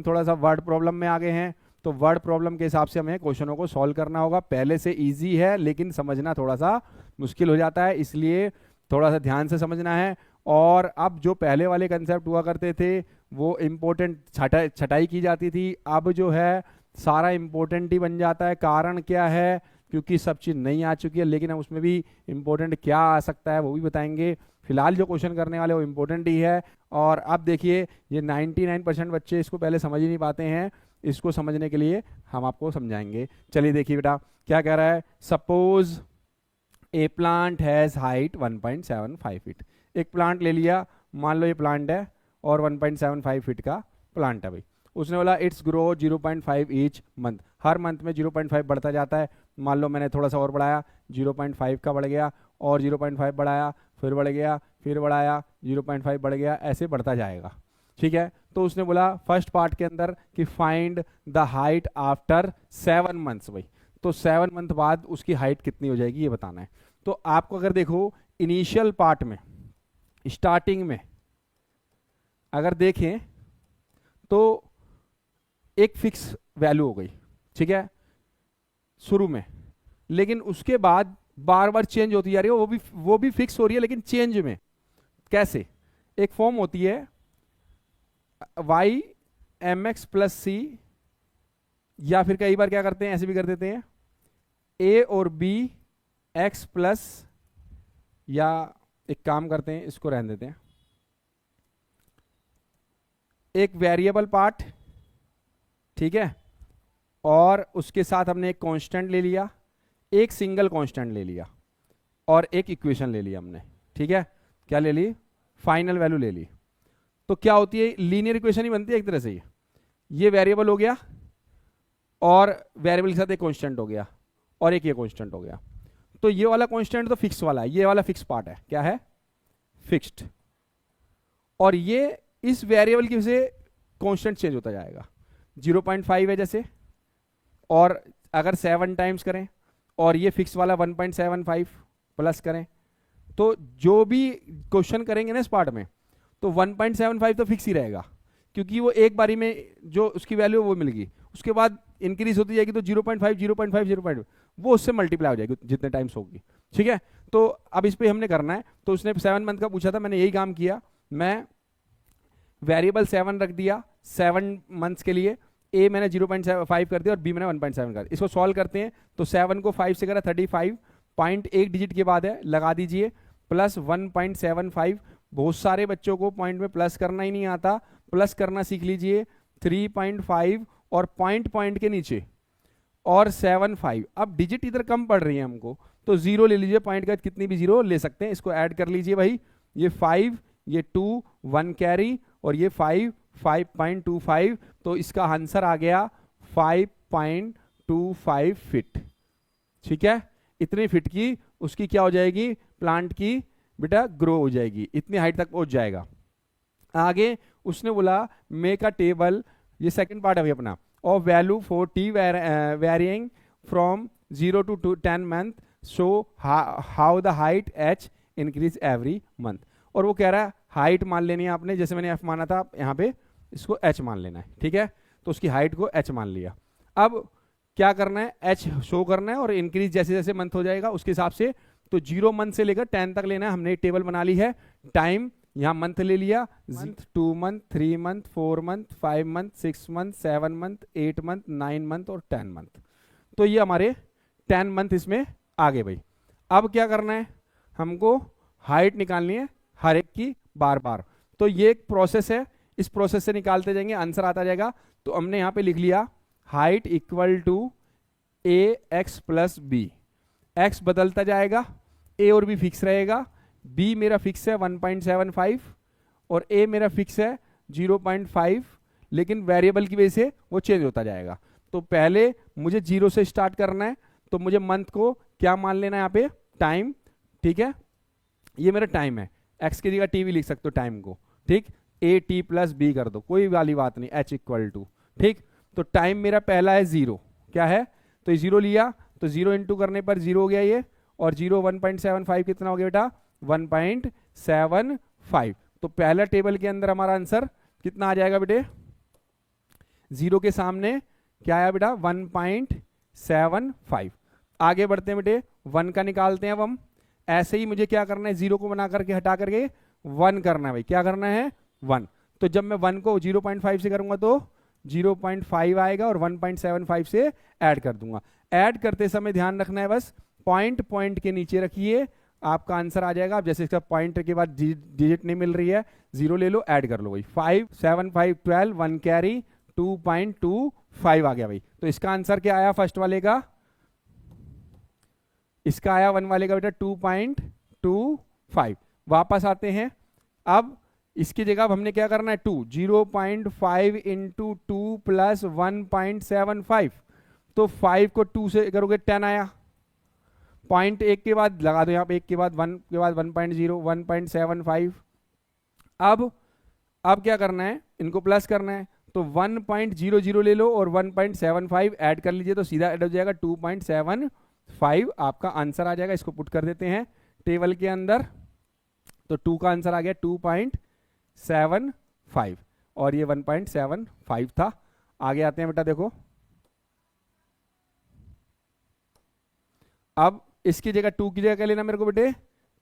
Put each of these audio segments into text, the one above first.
थोड़ा सा word problem में आ गए हैं, तो वर्ड प्रॉब्लम के हिसाब से हमें क्वेश्चनों को सॉल्व करना होगा। पहले से इजी है लेकिन समझना थोड़ा सा मुश्किल हो जाता है, इसलिए थोड़ा सा ध्यान से समझना है। और अब जो पहले वाले कंसेप्ट हुआ करते थे वो इम्पोर्टेंट छटाई की जाती थी, अब जो है सारा इम्पोर्टेंट ही बन जाता है। कारण क्या है? क्योंकि सब चीज़ नहीं आ चुकी है, लेकिन हम उसमें भी इम्पोर्टेंट क्या आ सकता है वो भी बताएंगे। फिलहाल जो क्वेश्चन करने वाले वो इम्पोर्टेंट ही है। और अब देखिए ये 99% बच्चे इसको पहले समझ ही नहीं पाते हैं, इसको समझने के लिए हम आपको समझाएंगे। चलिए देखिए बेटा क्या कह रहा है। Suppose A plant has height 1.75 feet. एक प्लांट ले लिया, मान लो ये प्लांट है और 1.75 फीट का प्लांट है भाई। उसने बोला it's grow 0.5 each month, her month में 0.5 बढ़ता जाता है। मान लो मैंने थोड़ा सा और बढ़ाया, 0.5 का बढ़ गया, और 0.5 बढ़ाया, फिर बढ़ गया, फिर बढ़ाया, 0.5 बढ़ गया, ऐसे बढ़ता जाएगा। ठीक है, तो उसने बोला फर्स्ट पार्ट के अंदर कि find the height after 7 months भाई। तो 7 मंथ बाद उसकी हाइट कितनी हो जाएगी ये बताना है। तो आपको अगर देखो इनिशियल पार्ट में, स्टार्टिंग में अगर देखें तो एक फिक्स वैल्यू हो गई, ठीक है, शुरू में, लेकिन उसके बाद बार बार चेंज होती जा रही है, वो भी फिक्स हो रही है लेकिन चेंज में। कैसे? एक फॉर्म होती है y mx प्लस सी, या फिर कई बार क्या करते हैं ऐसे भी कर देते हैं a और b x प्लस, या एक काम करते हैं इसको रहने देते हैं, एक वेरिएबल पार्ट, ठीक है, और उसके साथ हमने एक कांस्टेंट ले लिया, एक सिंगल कांस्टेंट ले लिया, और एक इक्वेशन ले लिया हमने। ठीक है, क्या ले ली? फाइनल वैल्यू ले ली। तो क्या होती है? लीनियर इक्वेशन ही बनती है एक तरह से। ये वेरिएबल हो गया और वेरिएबल के साथ एक कांस्टेंट हो गया और एक ये कांस्टेंट हो गया। तो ये वाला कांस्टेंट तो फिक्स वाला है, ये वाला फिक्स पार्ट है। क्या है? फिक्स्ड। और ये इस वेरिएबल की वजह से कांस्टेंट चेंज होता जाएगा। 0.5 है जैसे, और अगर 7 टाइम्स करें और ये फिक्स वाला 1.75 प्लस करें, तो जो भी क्वेश्चन करेंगे ना इस पार्ट में, तो 1.75 तो फिक्स ही रहेगा, क्योंकि वो एक बारी में जो उसकी वैल्यू वो मिल गई, उसके बाद इंक्रीज होती जाएगी, तो 0.5 0.5 0.5 वो उससे मल्टीप्लाई हो जाएगी जितने टाइम्स होगी। ठीक है, तो अब इस पे हमने करना है। तो उसने 7 मंथ का पूछा था, मैंने यही काम किया, मैं वेरिएबल 7 रख दिया 7 मंथ्स के लिए, ए मैंने 0.5 कर दिया और बी मैंने 1.7 कर दिया। इसको सॉल्व करते हैं तो 7 को 5 से करा 35, पॉइंट एक डिजिट के बाद है, लगा दीजिए, प्लस 1.75। बहुत सारे बच्चों को पॉइंट में प्लस करना ही नहीं आता, प्लस करना सीख लीजिए। 3.5 और पॉइंट के नीचे और 7.5। अब डिजिट इधर कम पड़ रही है हमको, तो 0 ले लीजिए, पॉइंट का कितनी भी 0 ले सकते हैं। इसको ऐड कर लीजिए भाई, ये 5, ये 2, 1 कैरी, और ये 5, 5.25। तो इसका आंसर आ गया 5.25 फीट। ठीक है, इतनी फीट की उसकी क्या हो जाएगी? प्लांट की बेटा ग्रो हो जाएगी, इतनी हाइट तक पहुंच जाएगा। आगे उसने बोला मेक अ टेबल, ये सेकंड पार्ट है भाई अपना, of value for T varying from 0 to 10 month, so how the height h increase every month. और वो कह रहा है हाइट मान लेनी है आपने, जैसे मैंने f माना था, यहाँ पे इसको h मान लेना है। ठीक है, तो उसकी हाइट को h मान लिया। अब क्या करना है? h शो करना है, और इंक्रीज जैसे जैसे मंथ हो जाएगा उसके हिसाब से। तो 0 मंथ से लेकर 10 तक लेना है। हमने एक टेबल बना ली है। टाइम यहाँ मंथ ले लिया, month, 2 month, 3 month, 4 month, 5 month, 6 month, 7 month, 8 month, 9 month और 10 मंथ। तो ये हमारे 10 मंथ इसमें आ गए भाई। अब क्या करना है? हमको हाइट निकालनी है हर एक की बार बार। तो ये एक प्रोसेस है, इस प्रोसेस से निकालते जाएंगे, आंसर आता जाएगा। तो हमने यहाँ पे लिख लिया height equal to A x plus B. X बदलता जाएगा, ए और बी फिक्स रहेगा, बी मेरा फिक्स है 1.75 और ए मेरा फिक्स है 0.5, लेकिन वेरिएबल की वजह से वो चेंज होता जाएगा। तो पहले मुझे 0 से स्टार्ट करना है, तो मुझे मंथ को क्या मान लेना है यहाँ पे? टाइम। ठीक है, ये मेरा टाइम है, एक्स की जगह टी भी लिख सकते हो टाइम को। ठीक, ए टी प्लस बी कर दो, कोई वाली बात नहीं, एच इक्वल टू। ठीक, तो टाइम मेरा पहला है 0, क्या है? तो 0 लिया, तो 0 इंटू करने पर 0 हो गया ये, और 0 1.75 कितना हो गया बेटा? 1.75। तो पहला टेबल के अंदर हमारा आंसर कितना आ जाएगा बेटे? जीरो के सामने क्या आया बेटा 1.75। आगे बढ़ते हैं बेटे, 1 का निकालते हैं अब हम। ऐसे ही मुझे क्या करना है, जीरो को बना करके हटा करके 1 करना है भाई। क्या करना है 1। तो जब मैं 1 को 0.5 से करूंगा तो 0.5 आएगा और 1.75 से ऐड कर दूंगा। ऐड करते समय ध्यान रखना है बस, पॉइंट पॉइंट के नीचे रखिए, आपका आंसर आ जाएगा। अब जैसे इसका पॉइंट के बाद डिजिट नहीं मिल रही है, जीरो ले लो, ऐड कर लो भाई। 5 7 5 12 1 कैरी 2.25 आ गया भाई। तो इसका आंसर क्या आया फर्स्ट वाले का, इसका आया 1 वाले का बेटा 2.25। वापस आते हैं, अब इसकी जगह अब हमने क्या करना है 2, 0.5 इंटू 2 प्लस 1.75। तो 5 को 2 से करोगे 10 आया। पॉइंट एक के बाद लगा दो यहाँ पे, एक के बाद 1 के बाद 1.0 1.75। अब क्या करना है, इनको प्लस करना है, तो 1.00 ले लो और 1.75 ऐड कर लीजिए, तो सीधा ऐड हो जाएगा 2.75 आपका आंसर आ जाएगा। इसको पुट कर देते हैं टेबल के अंदर, तो 2 का आंसर आ गया 2.75 और ये 1.75 था। आगे आते हैं बेटा, देखो अब इसकी जगह 2 की जगह क्या लेना मेरे को बेटे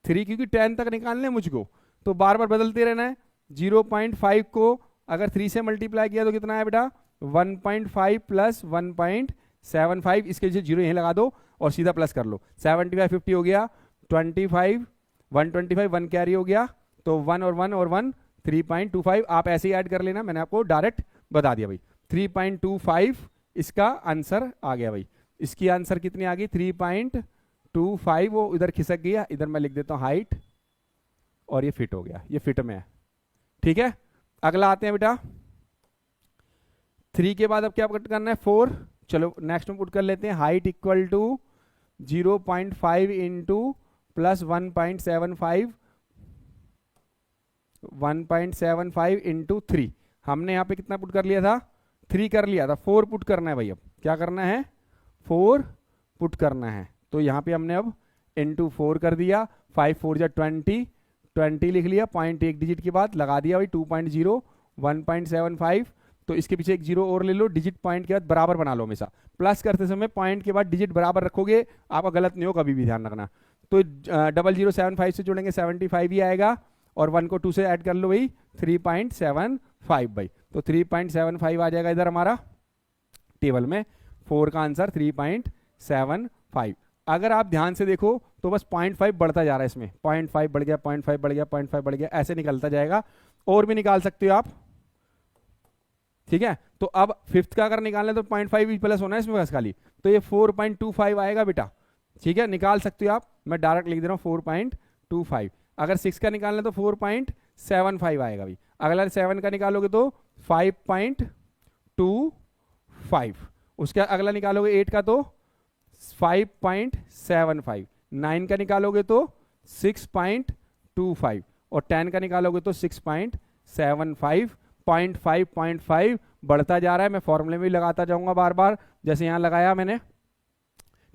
3, क्योंकि 10 तक निकालने मुझको, तो बार बार बदलते रहना है। 0.5 को अगर 3 से मल्टीप्लाई किया तो कितना है बेटा 1.5 प्लस 1.75। इसके लिए जीरो यहीं लगा दो और सीधा प्लस कर लो। 75 50 हो गया, 25 125 1 कैरी हो गया, तो 1 और 1 और 1 3.25। आप ऐसे ही ऐड कर लेना, मैंने आपको डायरेक्ट बता दिया भाई। 3.25 इसका आंसर आ गया भाई। इसकी आंसर कितनी आ गई 3.25। वो इधर खिसक गया, इधर मैं लिख देता हूं हाइट और ये फिट हो गया, ये फिट में है। ठीक है, अगला आते हैं बेटा 3 के बाद अब क्या पुट करना है 4। चलो नेक्स्ट में पुट कर लेते हैं, height equal to 0.5 into plus 1.75 into 3। हमने यहाँ पे कितना पुट कर लिया था 3 कर लिया था, 4 पुट करना है भाई। अब क्या करना है 4 पुट करना है, तो यहाँ पे हमने अब इंटू 4 कर दिया। 5 4 जा 20 लिख लिया, पॉइंट एक डिजिट के बाद लगा दिया भाई 2.0 1.75। तो इसके पीछे एक जीरो और ले लो, डिजिट पॉइंट के बाद बराबर बना लो हमेशा। प्लस करते समय पॉइंट के बाद डिजिट बराबर रखोगे, आपका गलत नहीं हो, कभी भी ध्यान रखना। तो 0075 से जोड़ेंगे 75 ही आएगा, और 1 को 2 से ऐड कर लो भाई 3.75 भाई। तो 3.75 आ जाएगा इधर हमारा टेबल में। 4 का आंसर 3.75। अगर आप ध्यान से देखो तो बस 0.5 बढ़ता जा रहा है इसमें, 0.5 बढ़ गया, 0.5 बढ़ गया, 0.5 बढ़ गया, ऐसे निकलता जाएगा। और भी निकाल सकते हो आप, ठीक है। तो अब फिफ्थ का अगर निकालना है तो 0.5 भी प्लस होना है इसमें बस खाली, तो ये 4.25 आएगा बेटा। ठीक है, निकाल सकते हो आप, मैं डायरेक्ट लिख दे रहा हूँ 4.25। अगर 6 का निकालना है तो 4.75 आएगा भाई। अगला 7 का निकालोगे तो 5.25। उसके अगला निकालोगे 8 का तो 5.75। 9 का निकालोगे तो 6.25 और 10 का निकालोगे तो 6.75। 0.5 बढ़ता जा रहा है, मैं फॉर्मूले में भी लगाता जाऊंगा बार बार जैसे यहाँ लगाया मैंने,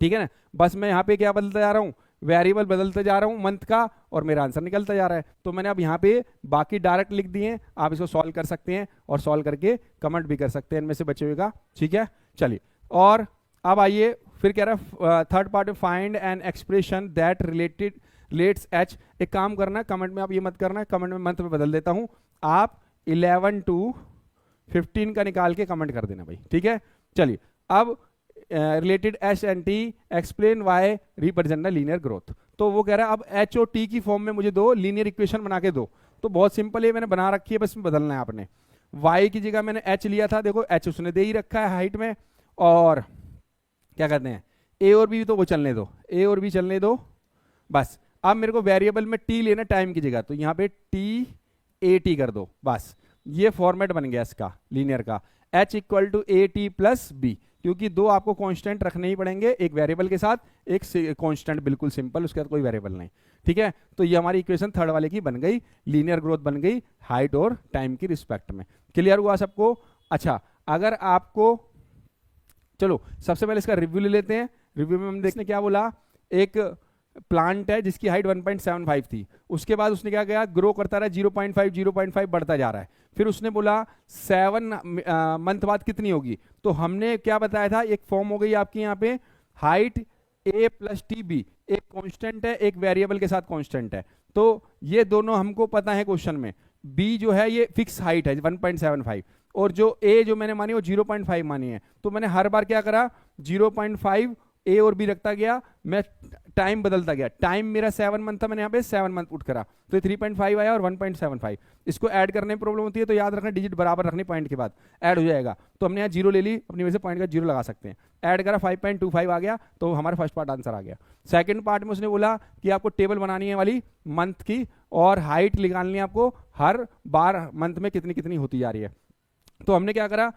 ठीक है ना। बस मैं यहाँ पे क्या बदलता जा रहा हूँ, वेरिएबल बदलते जा रहा हूँ मंथ का, और मेरा आंसर निकलता जा रहा है। तो मैंने अब यहाँ पे बाकी डायरेक्ट लिख दिए, आप इसको सॉल्व कर सकते हैं और सॉल्व करके कमेंट भी कर सकते हैं इनमें से बचे हुए का। ठीक है, चलिए और अब आइए फिर कह रहा है थर्ड पार्ट में find an expression that relates H. एक काम करना, कमेंट में आप ये मत करना, कमेंट में मंथ में बदल देता हूँ, आप 11 to 15 का निकाल के कमेंट कर देना भाई। ठीक है, चलिए अब related H and T explain why represent linear growth. तो वो कह रहा है अब एच और टी की फॉर्म में मुझे दो लीनियर इक्वेशन बना के दो। तो बहुत सिंपल है, मैंने बना रखी है, बस में बदलना है आपने। वाई की जगह मैंने एच लिया था, देखो एच उसने दे ही रखा है हाइट में, और क्या कहते हैं ए और बी तो वो चलने दो, ए और बी चलने दो बस। अब मेरे को वेरिएबल में टी लेना टाइम की जगह, तो यहाँ पे टी ए टी कर दो बस। ये फॉर्मेट बन गया इसका लीनियर का, H equal to A T plus B, क्योंकि दो आपको कांस्टेंट रखने ही पड़ेंगे, एक वेरिएबल के साथ एक कांस्टेंट, बिल्कुल सिंपल, उसके बाद कोई वेरिएबल नहीं। ठीक है, तो ये हमारी इक्वेशन थर्ड वाले की बन गई, लीनियर ग्रोथ बन गई हाइट और टाइम की रिस्पेक्ट में। क्लियर हुआ सबको? अच्छा, अगर आपको, चलो सबसे पहले इसका रिव्यू ले लेते हैं। रिव्यू में हम देखने क्या बोला, एक प्लांट है जिसकी हाइट 1.75 थी, उसके बाद उसने क्या किया, ग्रो करता रहा, 0.5 बढ़ता जा रहा है। फिर उसने बोला 7 मंथ बाद कितनी होगी, तो हमने क्या बताया था, एक फॉर्म हो गई आपकी यहाँ पे height a plus T B, एक कांस्टेंट है एक वेरिएबल के साथ कांस्टेंट है, तो ये दोनों हमको पता है क्वेश्चन में। b जो है ये फिक्स हाइट है 1.75, और जो a जो मैंने मानी वो 0.5 मानी है, तो मैंने हर बार क्या करा 0.5 ए और बी रखता गया, मैं टाइम बदलता गया, टाइम मेरा 7 मंथ था, मैंने यहाँ पे 7 मंथ पुट करा, तो 3.5 आया और 1.75। इसको ऐड करने में प्रॉब्लम होती है तो याद रखना डिजिट बराबर रखनी, पॉइंट के बाद ऐड हो जाएगा, तो हमने यहाँ जीरो ले ली, अपनी वजह से पॉइंट का जीरो लगा सकते हैं, ऐड करा 5.25 आ गया, तो हमारा फर्स्ट पार्ट आंसर आ गया। सेकंड पार्ट में उसने बोला कि आपको टेबल बनानी है वाली मंथ की, और हाइट निकालनी है आपको हर बार मंथ में कितनी कितनी होती जा रही है। तो हमने क्या करा,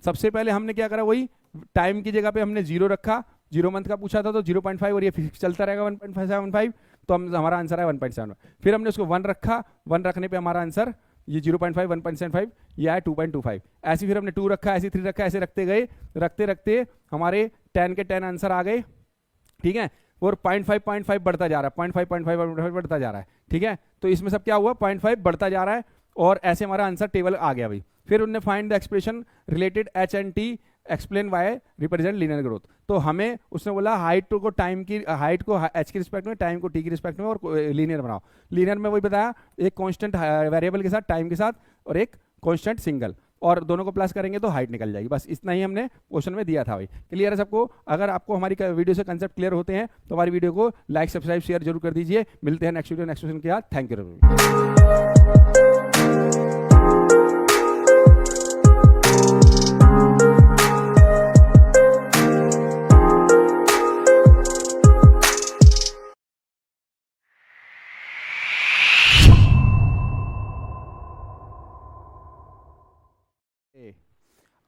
सबसे पहले हमने क्या करा, वही टाइम की जगह पे हमने जीरो रखा, 0 मंथ का पूछा था तो 0.5 और ये फिक्स चलता रहेगा 1.75, तो हमारा आंसर है 1.7। फिर हमने उसको 1 रखा, 1 रखने पे हमारा आंसर ये 0.5 1.75 ये है 2.25, ऐसे फिर हमने 2 रखा, ऐसे 3 रखा, ऐसे रखते गए, रखते रखते हमारे 10 के 10 आंसर आ गए, ठीक है, और 0.5 बढ़ता जा रहा है, 0.5 बढ़ता जा रहा है, ठीक है, तो इसमें सब क्या हुआ 0.5 बढ़ता जा रहा है, और ऐसे हमारा आंसर टेबल आ गया भाई। फिर उन्होंने find the expression related H and T explain why represent linear growth, तो हमें उसने बोला हाइट को टाइम की, हाइट को एच की रिस्पेक्ट में, टाइम को टी की रिस्पेक्ट में, और लीनियर बनाओ। लीनियर में वही बताया, एक कांस्टेंट वेरिएबल के साथ टाइम के साथ, और एक कांस्टेंट सिंगल, और दोनों को प्लस करेंगे तो हाइट निकल जाएगी। बस इतना ही हमने क्वेश्चन में दिया था भाई। क्लियर है सबको? अगर आपको हमारी वीडियो से कंसेप्ट क्लियर होते हैं तो हमारी वीडियो को लाइक सब्सक्राइब शेयर जरूर कर दीजिए। मिलते हैं नेक्स्ट वीडियो नेक्स्ट क्वेश्चन के साथ। Thank you.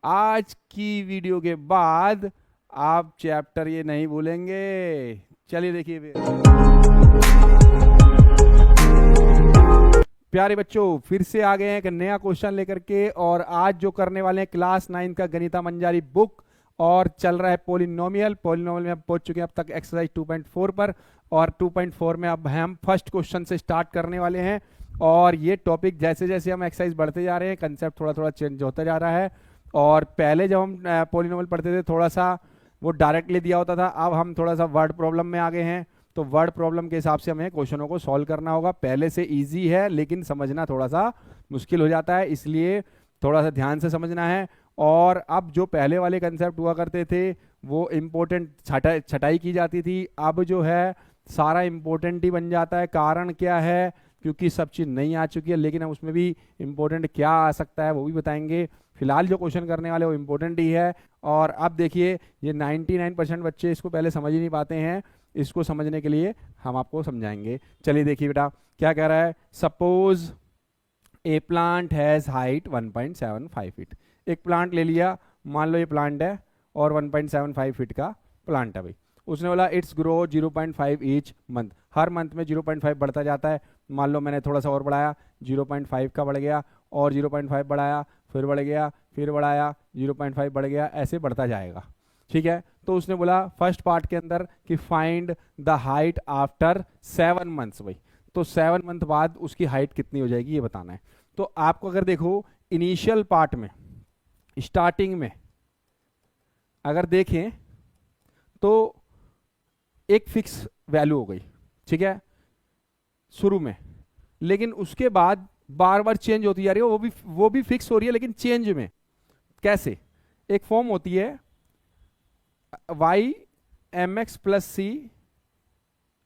आज की वीडियो के बाद आप चैप्टर ये नहीं भूलेंगे। चलिए देखिए प्यारे बच्चों, फिर से आ गए हैं एक नया क्वेश्चन लेकर के, और आज जो करने वाले हैं क्लास 9 का गणिता मंजारी बुक, और चल रहा है पॉलिनोमियल में हम पहुंच चुके हैं अब तक एक्सरसाइज 2.4 पर, और 2.4 में अब हम फर्स्ट क्वेश्चन से स्टार्ट करने वाले हैं। और ये टॉपिक जैसे जैसे हम एक्सरसाइज बढ़ते जा रहे हैं कंसेप्ट थोड़ा थोड़ा चेंज होता जा रहा है, और पहले जब हम पॉलिनोमियल पढ़ते थे थोड़ा सा वो डायरेक्टली दिया होता था, अब हम थोड़ा सा वर्ड प्रॉब्लम में आ गए हैं, तो वर्ड प्रॉब्लम के हिसाब से हमें क्वेश्चनों को सॉल्व करना होगा। पहले से इजी है लेकिन समझना थोड़ा सा मुश्किल हो जाता है, इसलिए थोड़ा सा ध्यान से समझना है। और अब जो पहले वाले कंसेप्ट हुआ करते थे वो इम्पोर्टेंट छटाई की जाती थी, अब जो है सारा इम्पोर्टेंट ही बन जाता है। कारण क्या है? क्योंकि सब चीज़ नहीं आ चुकी है, लेकिन हम उसमें भी इम्पोर्टेंट क्या आ सकता है वो भी बताएंगे। फिलहाल जो क्वेश्चन करने वाले वो इम्पोर्टेंट ही है। और अब देखिए ये 99% बच्चे इसको पहले समझ ही नहीं पाते हैं, इसको समझने के लिए हम आपको समझाएंगे। चलिए देखिए बेटा क्या कह रहा है। Suppose A plant has height 1.75 feet. एक प्लांट ले लिया, मान लो ये प्लांट है और 1.75 फीट का प्लांट है भाई। उसने बोला it's grow 0.5 each month, her month में 0.5 बढ़ता जाता है। मान लो मैंने थोड़ा सा और बढ़ाया, 0.5 का बढ़ गया, और 0.5 बढ़ाया, फिर बढ़ गया, फिर बढ़ाया, 0.5 बढ़ गया, ऐसे बढ़ता जाएगा। ठीक है, तो उसने बोला फर्स्ट पार्ट के अंदर कि find the height after 7 months भाई। तो 7 मंथ बाद उसकी हाइट कितनी हो जाएगी ये बताना है। तो आपको अगर देखो इनिशियल पार्ट में, स्टार्टिंग में अगर देखें तो एक फिक्स वैल्यू हो गई, ठीक है, शुरू में, लेकिन उसके बाद बार बार चेंज होती जा रही है, वो भी फिक्स हो रही है लेकिन चेंज में। कैसे? एक फॉर्म होती है y mx प्लस सी,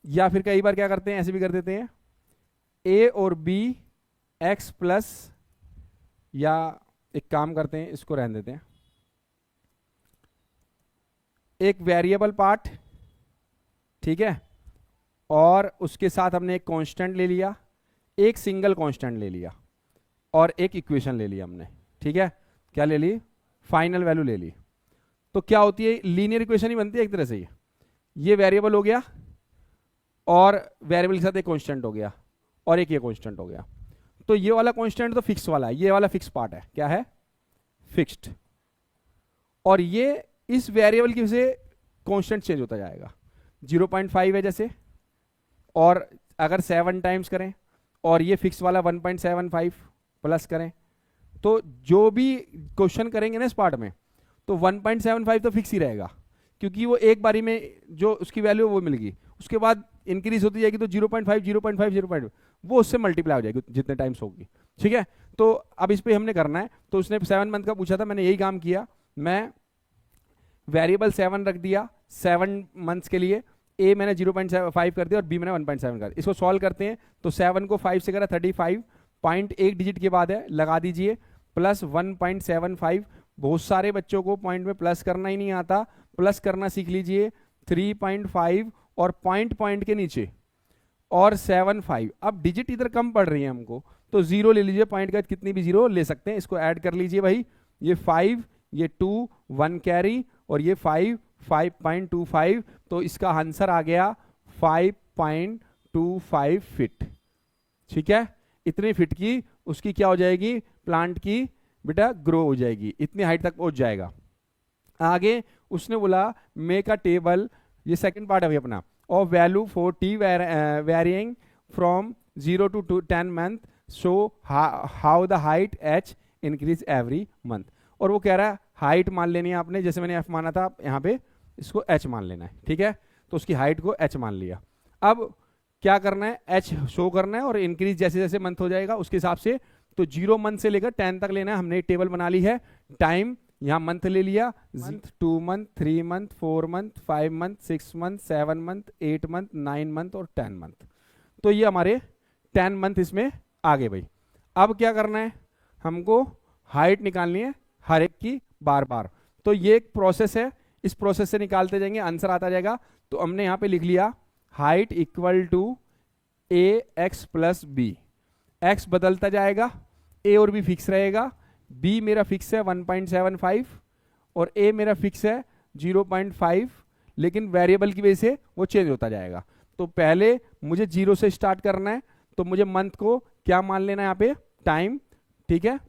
या फिर कई बार क्या करते हैं ऐसे भी कर देते हैं a और b x प्लस, या एक काम करते हैं इसको रहने देते हैं, एक वेरिएबल पार्ट, ठीक है, और उसके साथ हमने एक कांस्टेंट ले लिया, एक सिंगल कांस्टेंट ले लिया, और एक इक्वेशन ले लिया हमने। ठीक है, क्या ले ली? फाइनल वैल्यू ले ली। तो क्या होती है? लीनियर इक्वेशन ही बनती है एक तरह से। ये वेरिएबल हो गया, और वेरिएबल के साथ एक कांस्टेंट हो गया, और एक ये कांस्टेंट हो गया। तो ये वाला कांस्टेंट तो फिक्स वाला है, ये वाला फिक्स पार्ट है। क्या है? फिक्स्ड। और ये इस वेरिएबल की वजह से कांस्टेंट चेंज होता जाएगा। 0.5 है जैसे, और अगर 7 टाइम्स करें और ये फिक्स वाला 1.75 प्लस करें, तो जो भी क्वेश्चन करेंगे ना इस पार्ट में, तो 1.75 तो फिक्स ही रहेगा, क्योंकि वो एक बारी में जो उसकी वैल्यू वो मिलेगी, उसके बाद इंक्रीज होती जाएगी, तो 0.5 0.5 0.5 वो उससे मल्टीप्लाई हो जाएगी जितने टाइम्स होगी। ठीक है, तो अब इस पे हमने करना है। तो उसने 7 मंथ का पूछा था, मैंने यही काम किया, मैं वेरिएबल 7 रख दिया 7 मंथ्स के लिए, ए मैंने 0.5 कर दिया और बी मैंने 1.7 कर दिया। इसको सॉल्व करते हैं, तो 7 को 5 से करा 35, पॉइंट एक डिजिट के बाद है, लगा दीजिए, प्लस 1.75। बहुत सारे बच्चों को पॉइंट में प्लस करना ही नहीं आता, प्लस करना सीख लीजिए। 3.5 और पॉइंट के नीचे और 7.5। अब डिजिट इधर कम पड़ रही है हमको, तो जीरो ले लीजिए, पॉइंट का कितनी भी जीरो ले सकते हैं। इसको ऐड कर लीजिए भाई, ये 5, ये 2, 1 कैरी और ये 5, 5.25। तो इसका आंसर आ गया 5.25 फीट। ठीक है, इतने फीट की उसकी क्या हो जाएगी, प्लांट की बेटा ग्रो हो जाएगी, इतनी हाइट तक पहुंच जाएगा। आगे उसने बोला मेक अ टेबल, ये सेकंड पार्ट है भाई अपना, of value for T varying from 0 to 10 month, show how the height H increase every month. और वो कह रहा है हाइट मान लेनी है आपने, जैसे मैंने एफ माना था, यहाँ पे इसको एच मान लेना है। ठीक है, तो उसकी हाइट को एच मान लिया। अब क्या करना है, एच शो करना है और इंक्रीज जैसे जैसे मंथ हो जाएगा उसके हिसाब से, तो 0 मंथ से लेकर 10 तक लेना है। हमने टेबल बना ली है। टाइम यहाँ मंथ ले लिया, month 2 month 3 month 4 month 5 month 6 month 7 month 8 month 9 month और 10 मंथ। तो ये हमारे 10 मंथ इसमें आ गए भाई। अब क्या करना है, हमको हाइट निकालनी है हर एक की बार बार। तो ये एक प्रोसेस है, इस प्रोसेस से निकालते जाएंगे, आंसर आता जाएगा। तो हमने यहाँ पे लिख लिया height equal to A x plus B. X बदलता जाएगा, ए और बी फिक्स रहेगा, बी मेरा फिक्स है 1.75 और ए मेरा फिक्स है 0.5, लेकिन वेरिएबल की वजह से वो चेंज होता जाएगा। तो पहले मुझे 0 से स्टार्ट करना है, तो मुझे मंथ को क्या मान लेना है यहाँ पे, टाइम। ठीक है,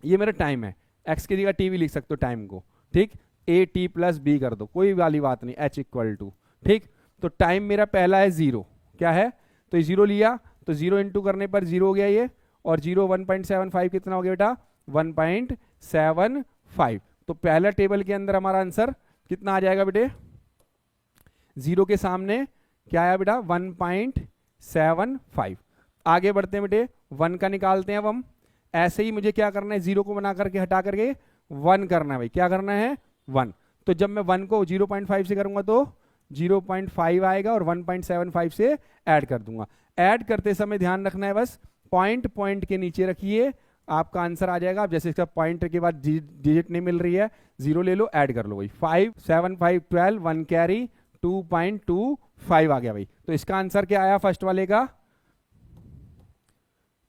ये मेरा टाइम है, एक्स की जगह टी भी लिख सकते हो टाइम को। ठीक, ए टी प्लस बी कर दो, कोई वाली बात नहीं, एच इक्वल टू। ठीक, तो टाइम मेरा पहला है 0, क्या है, तो 0 लिया, तो 0 इंटू करने पर 0 हो गया ये, और 0 1.75 कितना हो गया बेटा, 1.75। तो पहला टेबल के अंदर हमारा आंसर कितना आ जाएगा बेटे, 0 के सामने क्या आया बेटा, 1.75। आगे बढ़ते हैं बेटे, 1 का निकालते हैं अब हम। ऐसे ही मुझे क्या करना है, 0 को बना करके हटा करके 1 करना है भाई, क्या करना है 1। तो जब मैं 1 को 0.5 से करूंगा तो 0.5 आएगा और 1.75 से ऐड कर दूंगा। ऐड करते समय ध्यान रखना है बस, पॉइंट के नीचे रखिए, आपका आंसर आ जाएगा। जैसे इसका पॉइंट के बाद डिजिट नहीं मिल रही है, 0 ले लो, ऐड कर लो भाई। 5 7 5 12, 1 कैरी 2.25 आ गया भाई। तो इसका आंसर क्या आया फर्स्ट वाले का,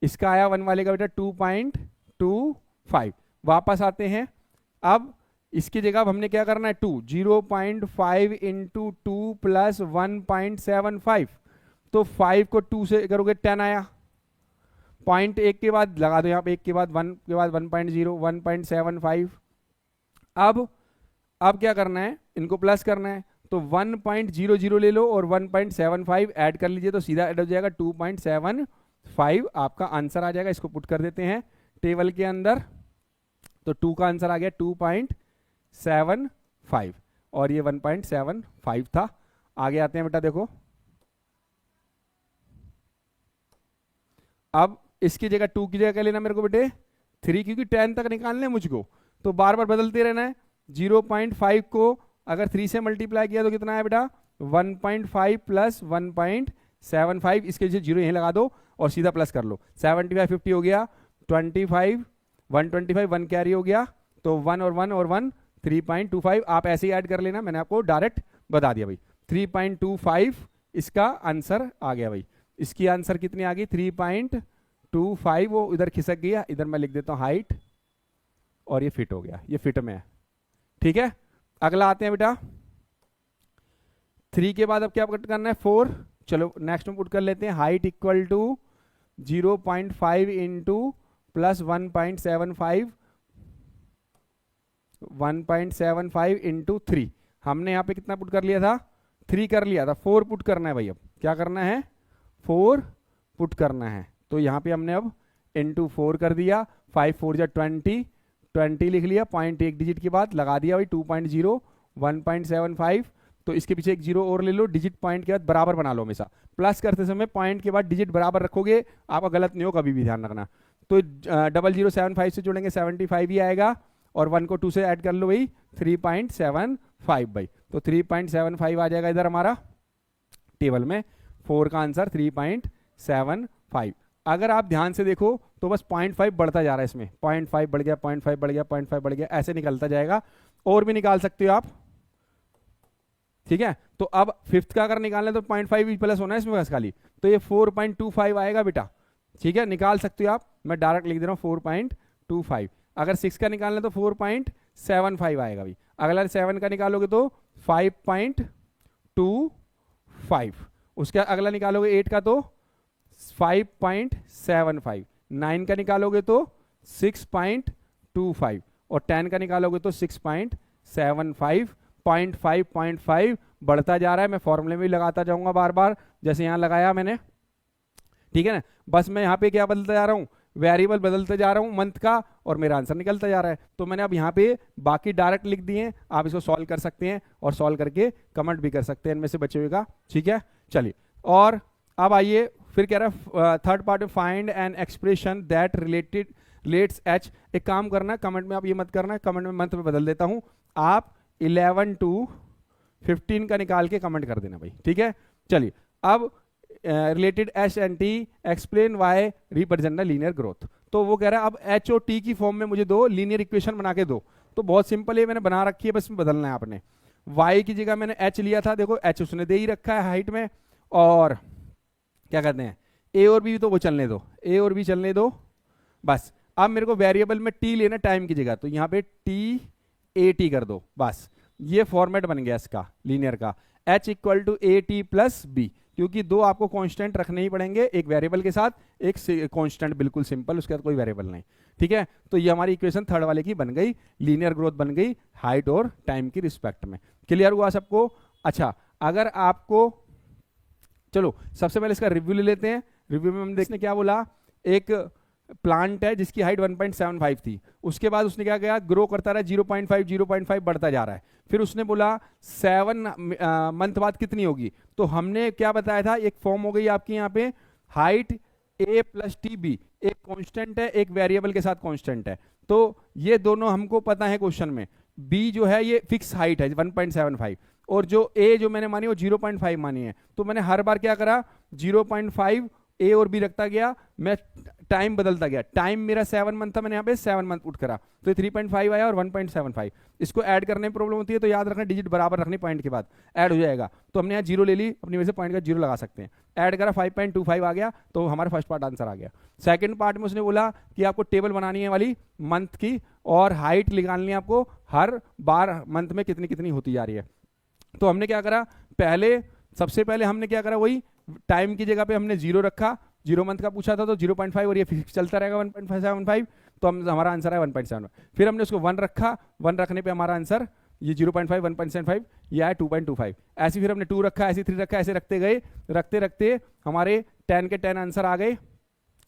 इसका आया 1 वाले का बेटा 2.25। वापस आते हैं, अब इसकी जगह अब हमने क्या करना है, 2 0.5 इंटू 2 प्लस 1.75। तो 5 को 2 से करोगे 10 आया, पॉइंट एक के बाद लगा दो यहाँ पे, एक के बाद 1 के बाद 1.0 1.75। अब क्या करना है, इनको प्लस करना है, तो 1.00 ले लो और 1.75 ऐड कर लीजिए, तो सीधा ऐड हो जाएगा 2.75 आपका आंसर आ जाएगा। इसको पुट कर देते हैं टेबल के अंदर, तो 2 का आंसर आ गया 2.75 और ये 1.75 था। आगे आते हैं बेटा, देखो अब इसकी जगह 2 की जगह क्या लेना मेरे को बेटे, 3, क्योंकि 10 तक निकालना है मुझको, तो बार बार बदलते रहना है। 0.5 को अगर 3 से मल्टीप्लाई किया तो कितना है बेटा, 1.5 प्लस 1.75। इसके जैसे 0 यहीं लगा दो और सीधा प्लस कर लो, 75 50 हो गया, 25 125 1 कैरी हो गया, तो 1 और 1 और 1 3.25। आप ऐसे ही ऐड कर लेना, मैंने आपको डायरेक्ट बता दिया भाई। 3.25 इसका आंसर आ गया भाई। इसकी आंसर कितनी आ गई, 3.25। वो इधर खिसक गया, इधर मैं लिख देता हूँ हाइट और ये फिट हो गया, ये फिट में है। ठीक है, अगला आते हैं बेटा, 3 के बाद अब क्या पुट करना है, 4। चलो नेक्स्ट में पुट कर लेते हैं, height equal to 0.5 into plus 1.75 into 3। हमने यहाँ पे कितना पुट कर लिया था, 3 कर लिया था, 4 पुट करना है भाई। अब क्या करना है, 4 पुट करना है। तो यहाँ पे हमने अब इंटू 4 कर दिया, 5 4 जा 20, 20 लिख लिया, पॉइंट एक डिजिट के बाद लगा दिया भाई, 2.0 1.75। तो इसके पीछे एक जीरो और ले लो, डिजिट पॉइंट के बाद बराबर बना लो हमेशा। प्लस करते समय पॉइंट के बाद डिजिट बराबर रखोगे, आपका गलत नहीं हो, कभी भी ध्यान रखना। तो 0075 से जोड़ेंगे 75 ही आएगा, और 1 को 2 से ऐड कर लो भाई, 3.75 भाई। तो 3.75 आ जाएगा इधर हमारा टेबल में, 4 का आंसर 3.75। अगर आप ध्यान से देखो तो बस 0.5 बढ़ता जा रहा है इसमें, 0.5 बढ़ गया, 0.5 बढ़ गया, 0.5 बढ़ गया, ऐसे निकलता जाएगा। और भी निकाल सकते हो आप, ठीक है। तो अब फिफ्थ का अगर निकालना है तो 0.5 भी प्लस होना है इसमें बस खाली, तो ये 4.25 आएगा बेटा, ठीक है, निकाल सकते हो आप। मैं डायरेक्ट लिख दे रहा हूँ 4.25। अगर 6 का निकालना है तो 4.75 आएगा भाई। अगर 7 का निकालोगे तो 5.25, उसका अगला निकालोगे 8 का तो 5.75, 9 का निकालोगे तो 6.25, और 10 का निकालोगे तो 6.75। 0.5 बढ़ता जा रहा है। मैं फॉर्मूले में भी लगाता जाऊंगा बार बार, जैसे यहां लगाया मैंने, ठीक है ना। बस मैं यहाँ पे क्या बदलता जा रहा हूँ, वेरिएबल बदलते जा रहा हूँ मंथ का, और मेरा आंसर निकलता जा रहा है। तो मैंने अब यहाँ पे बाकी डायरेक्ट लिख दिए, आप इसको सॉल्व कर सकते हैं और सॉल्व करके कमेंट भी कर सकते हैं इनमें से बचे हुए का, ठीक है। चलिए, और अब आइए फिर कह रहा है थर्ड पार्ट में find an expression that relates H. एक काम करना, कमेंट में आप ये मत करना, कमेंट में मंथ में बदल देता हूँ, आप 11 to 15 का निकाल के कमेंट कर देना भाई, ठीक है। चलिए, अब related H and T explain why represent the linear growth. तो वो कह रहा है अब एच और टी की फॉर्म में मुझे दो लीनियर इक्वेशन बना के दो। तो बहुत सिंपल है, मैंने बना रखी है, बस बदलना है आपने। वाई की जगह मैंने एच लिया था, देखो एच उसने दे ही रखा है हाइट में, और क्या कहते हैं ए और बी तो वो चलने दो, ए और बी चलने दो बस। अब मेरे को वेरिएबल में टी लेना टाइम की जगह, तो यहाँ पे टी ए टी कर दो बस। ये फॉर्मेट बन गया इसका लीनियर का, h equal to A T plus B, क्योंकि दो आपको कांस्टेंट रखने ही पड़ेंगे, एक वेरिएबल के साथ एक कांस्टेंट, बिल्कुल सिंपल, उसके साथ कोई वेरिएबल नहीं, ठीक है। तो ये हमारी इक्वेशन थर्ड वाले की बन गई, लीनियर ग्रोथ बन गई हाइट और टाइम की रिस्पेक्ट में। क्लियर हुआ सबको? अच्छा, अगर आपको, चलो सबसे पहले इसका रिव्यू ले लेते हैं। रिव्यू में हम देखने क्या बोला, एक प्लांट है जिसकी हाइट 1.75 थी, उसके बाद उसने क्या किया, ग्रो करता रहा, 0.5 बढ़ता जा रहा है। फिर उसने बोला 7 मंथ बाद कितनी होगी, तो हमने क्या बताया था, एक फॉर्म हो गई आपकी यहाँ पे, हाइट ए प्लस टी बी, एक कांस्टेंट है, एक वेरिएबल के साथ कांस्टेंट है। तो ये दोनों हमको पता है क्वेश्चन में, बी जो है ये फिक्स हाइट है 1.75, और जो ए जो मैंने मानी वो 0.5 मानी है। तो मैंने हर बार क्या करा, 0.5 ए और बी रखता गया, मैं टाइम बदलता गया। टाइम मेरा 7 मंथ था, मैंने यहाँ पे 7 मंथ पुट करा, तो 3.5 आया और 1.75। इसको ऐड करने में प्रॉब्लम होती है, तो याद रखना डिजिट बराबर रखनी, पॉइंट के बाद ऐड हो जाएगा। तो हमने यहाँ 0 ले ली, अपनी वजह से पॉइंट का 0 लगा सकते हैं। ऐड करा 5.25 आ गया, तो हमारा फर्स्ट पार्ट आंसर आ गया। सेकंड पार्ट में उसने बोला कि आपको टेबल बनानी है वाली मंथ की, और हाइट निकालनी है आपको, हर बार मंथ में कितनी कितनी होती जा रही है। तो हमने क्या करा, सबसे पहले हमने क्या करा, वही टाइम की जगह पे हमने 0 रखा, 0 मंथ का पूछा था तो 0.5, और ये फिक्स चलता रहेगा 1.75, तो हमारा आंसर है 1.7। फिर हमने उसको 1 रखा, 1 रखने पे हमारा आंसर ये 0.5 1.75 ये है 2.25। ऐसे फिर हमने 2 रखा, ऐसे 3 रखा, ऐसे रखते गए, रखते रखते हमारे 10 के 10 आंसर आ गए,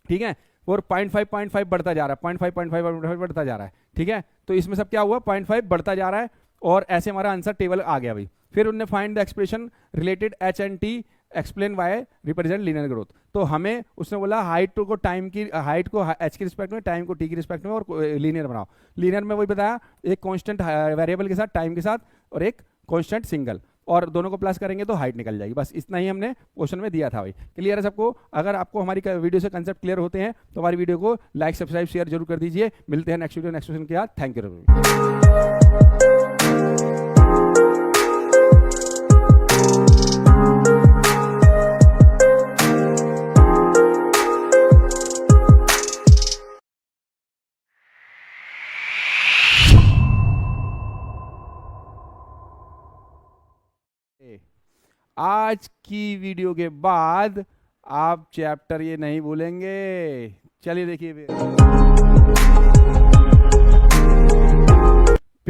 ठीक है। और 0.5 बढ़ता जा रहा है, 0.5 बढ़ता जा रहा है, ठीक है। तो इसमें सब क्या हुआ, 0.5 बढ़ता जा रहा है, और ऐसे हमारा आंसर टेबल आ गया भाई। फिर उन्होंने find the expression related H and T explain why represent linear growth. तो हमें उसने बोला हाइट को टाइम की, हाइट को एच की रिस्पेक्ट में, टाइम को टी की रिस्पेक्ट में, और लीनियर बनाओ। लीनियर में वही बताया, एक कांस्टेंट वेरिएबल के साथ, टाइम के साथ, और एक कांस्टेंट सिंगल, और दोनों को प्लस करेंगे तो हाइट निकल जाएगी। बस इतना ही हमने क्वेश्चन में दिया था भाई। क्लियर है सबको? अगर आपको हमारी वीडियो से कंसेप्ट क्लियर होते हैं तो हमारी वीडियो को लाइक सब्सक्राइब शेयर जरूर कर दीजिए। मिलते हैं नेक्स्ट वीडियो नेक्स्ट क्वेश्चन के साथ। Thank you. आज की वीडियो के बाद आप चैप्टर ये नहीं भूलेंगे। चलिए देखिए,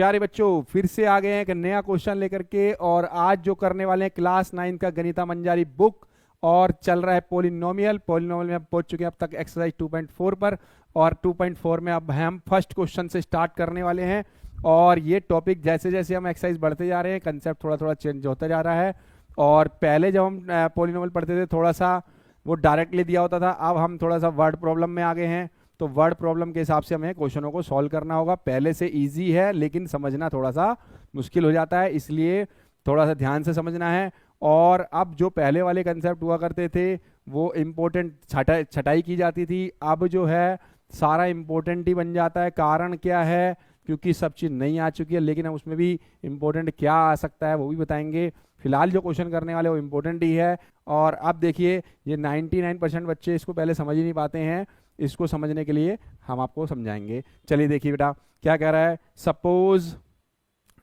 प्यारे बच्चों, फिर से आ गए हैं एक नया क्वेश्चन लेकर के, और आज जो करने वाले हैं क्लास 9 का गणिता मंजारी बुक, और चल रहा है पोलिनोमियल में हम पहुंच चुके हैं अब तक एक्सरसाइज 2.4 पर, और 2.4 में अब हम फर्स्ट क्वेश्चन से स्टार्ट करने वाले हैं। और ये टॉपिक जैसे जैसे हम एक्सरसाइज बढ़ते जा रहे हैं, कंसेप्ट थोड़ा थोड़ा चेंज होता जा रहा है। और पहले जब हम पोलिनोमियल पढ़ते थे थोड़ा सा वो डायरेक्टली दिया होता था, अब हम थोड़ा सा वर्ड प्रॉब्लम में आ गए हैं, तो वर्ड प्रॉब्लम के हिसाब से हमें क्वेश्चनों को सॉल्व करना होगा। पहले से इजी है लेकिन समझना थोड़ा सा मुश्किल हो जाता है, इसलिए थोड़ा सा ध्यान से समझना है। और अब जो पहले वाले कंसेप्ट हुआ करते थे वो इम्पोर्टेंट छटाई की जाती थी, अब जो है सारा इम्पोर्टेंट ही बन जाता है। कारण क्या है? क्योंकि सब चीज़ नहीं आ चुकी है, लेकिन हम उसमें भी इम्पोर्टेंट क्या आ सकता है वो भी बताएंगे। फिलहाल जो क्वेश्चन करने वाले वो इम्पोर्टेंट ही है। और अब देखिए, ये 99% बच्चे इसको पहले समझ ही नहीं पाते हैं, इसको समझने के लिए हम आपको समझाएंगे। चलिए देखिए बेटा क्या कह रहा है। Suppose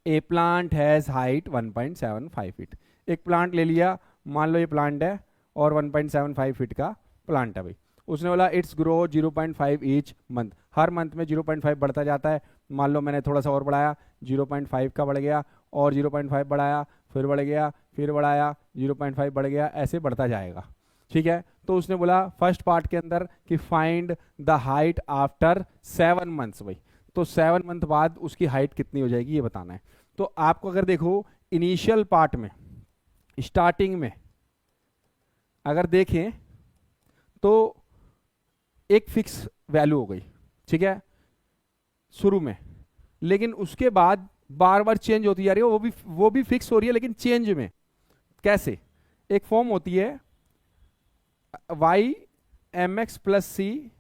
A plant has height 1.75 feet. एक प्लांट ले लिया, मान लो ये प्लांट है और 1.75 फीट का प्लांट है भाई। उसने बोला it's grow 0.5 each month, her month में 0.5 बढ़ता जाता है। मान लो मैंने थोड़ा सा और बढ़ाया, 0.5 का बढ़ गया, और 0.5 बढ़ाया, फिर बढ़ गया, फिर बढ़ाया, 0.5 बढ़ गया, ऐसे बढ़ता जाएगा। ठीक है, तो उसने बोला फर्स्ट पार्ट के अंदर कि find the height after 7 months भाई। तो 7 मंथ बाद उसकी हाइट कितनी हो जाएगी ये बताना है। तो आपको अगर देखो इनिशियल पार्ट में, स्टार्टिंग में अगर देखें तो एक फिक्स वैल्यू हो गई, ठीक है, शुरू में, लेकिन उसके बाद बार बार चेंज होती जा रही है, वो भी फिक्स हो रही है लेकिन चेंज में। कैसे? एक फॉर्म होती है y mx प्लस सी,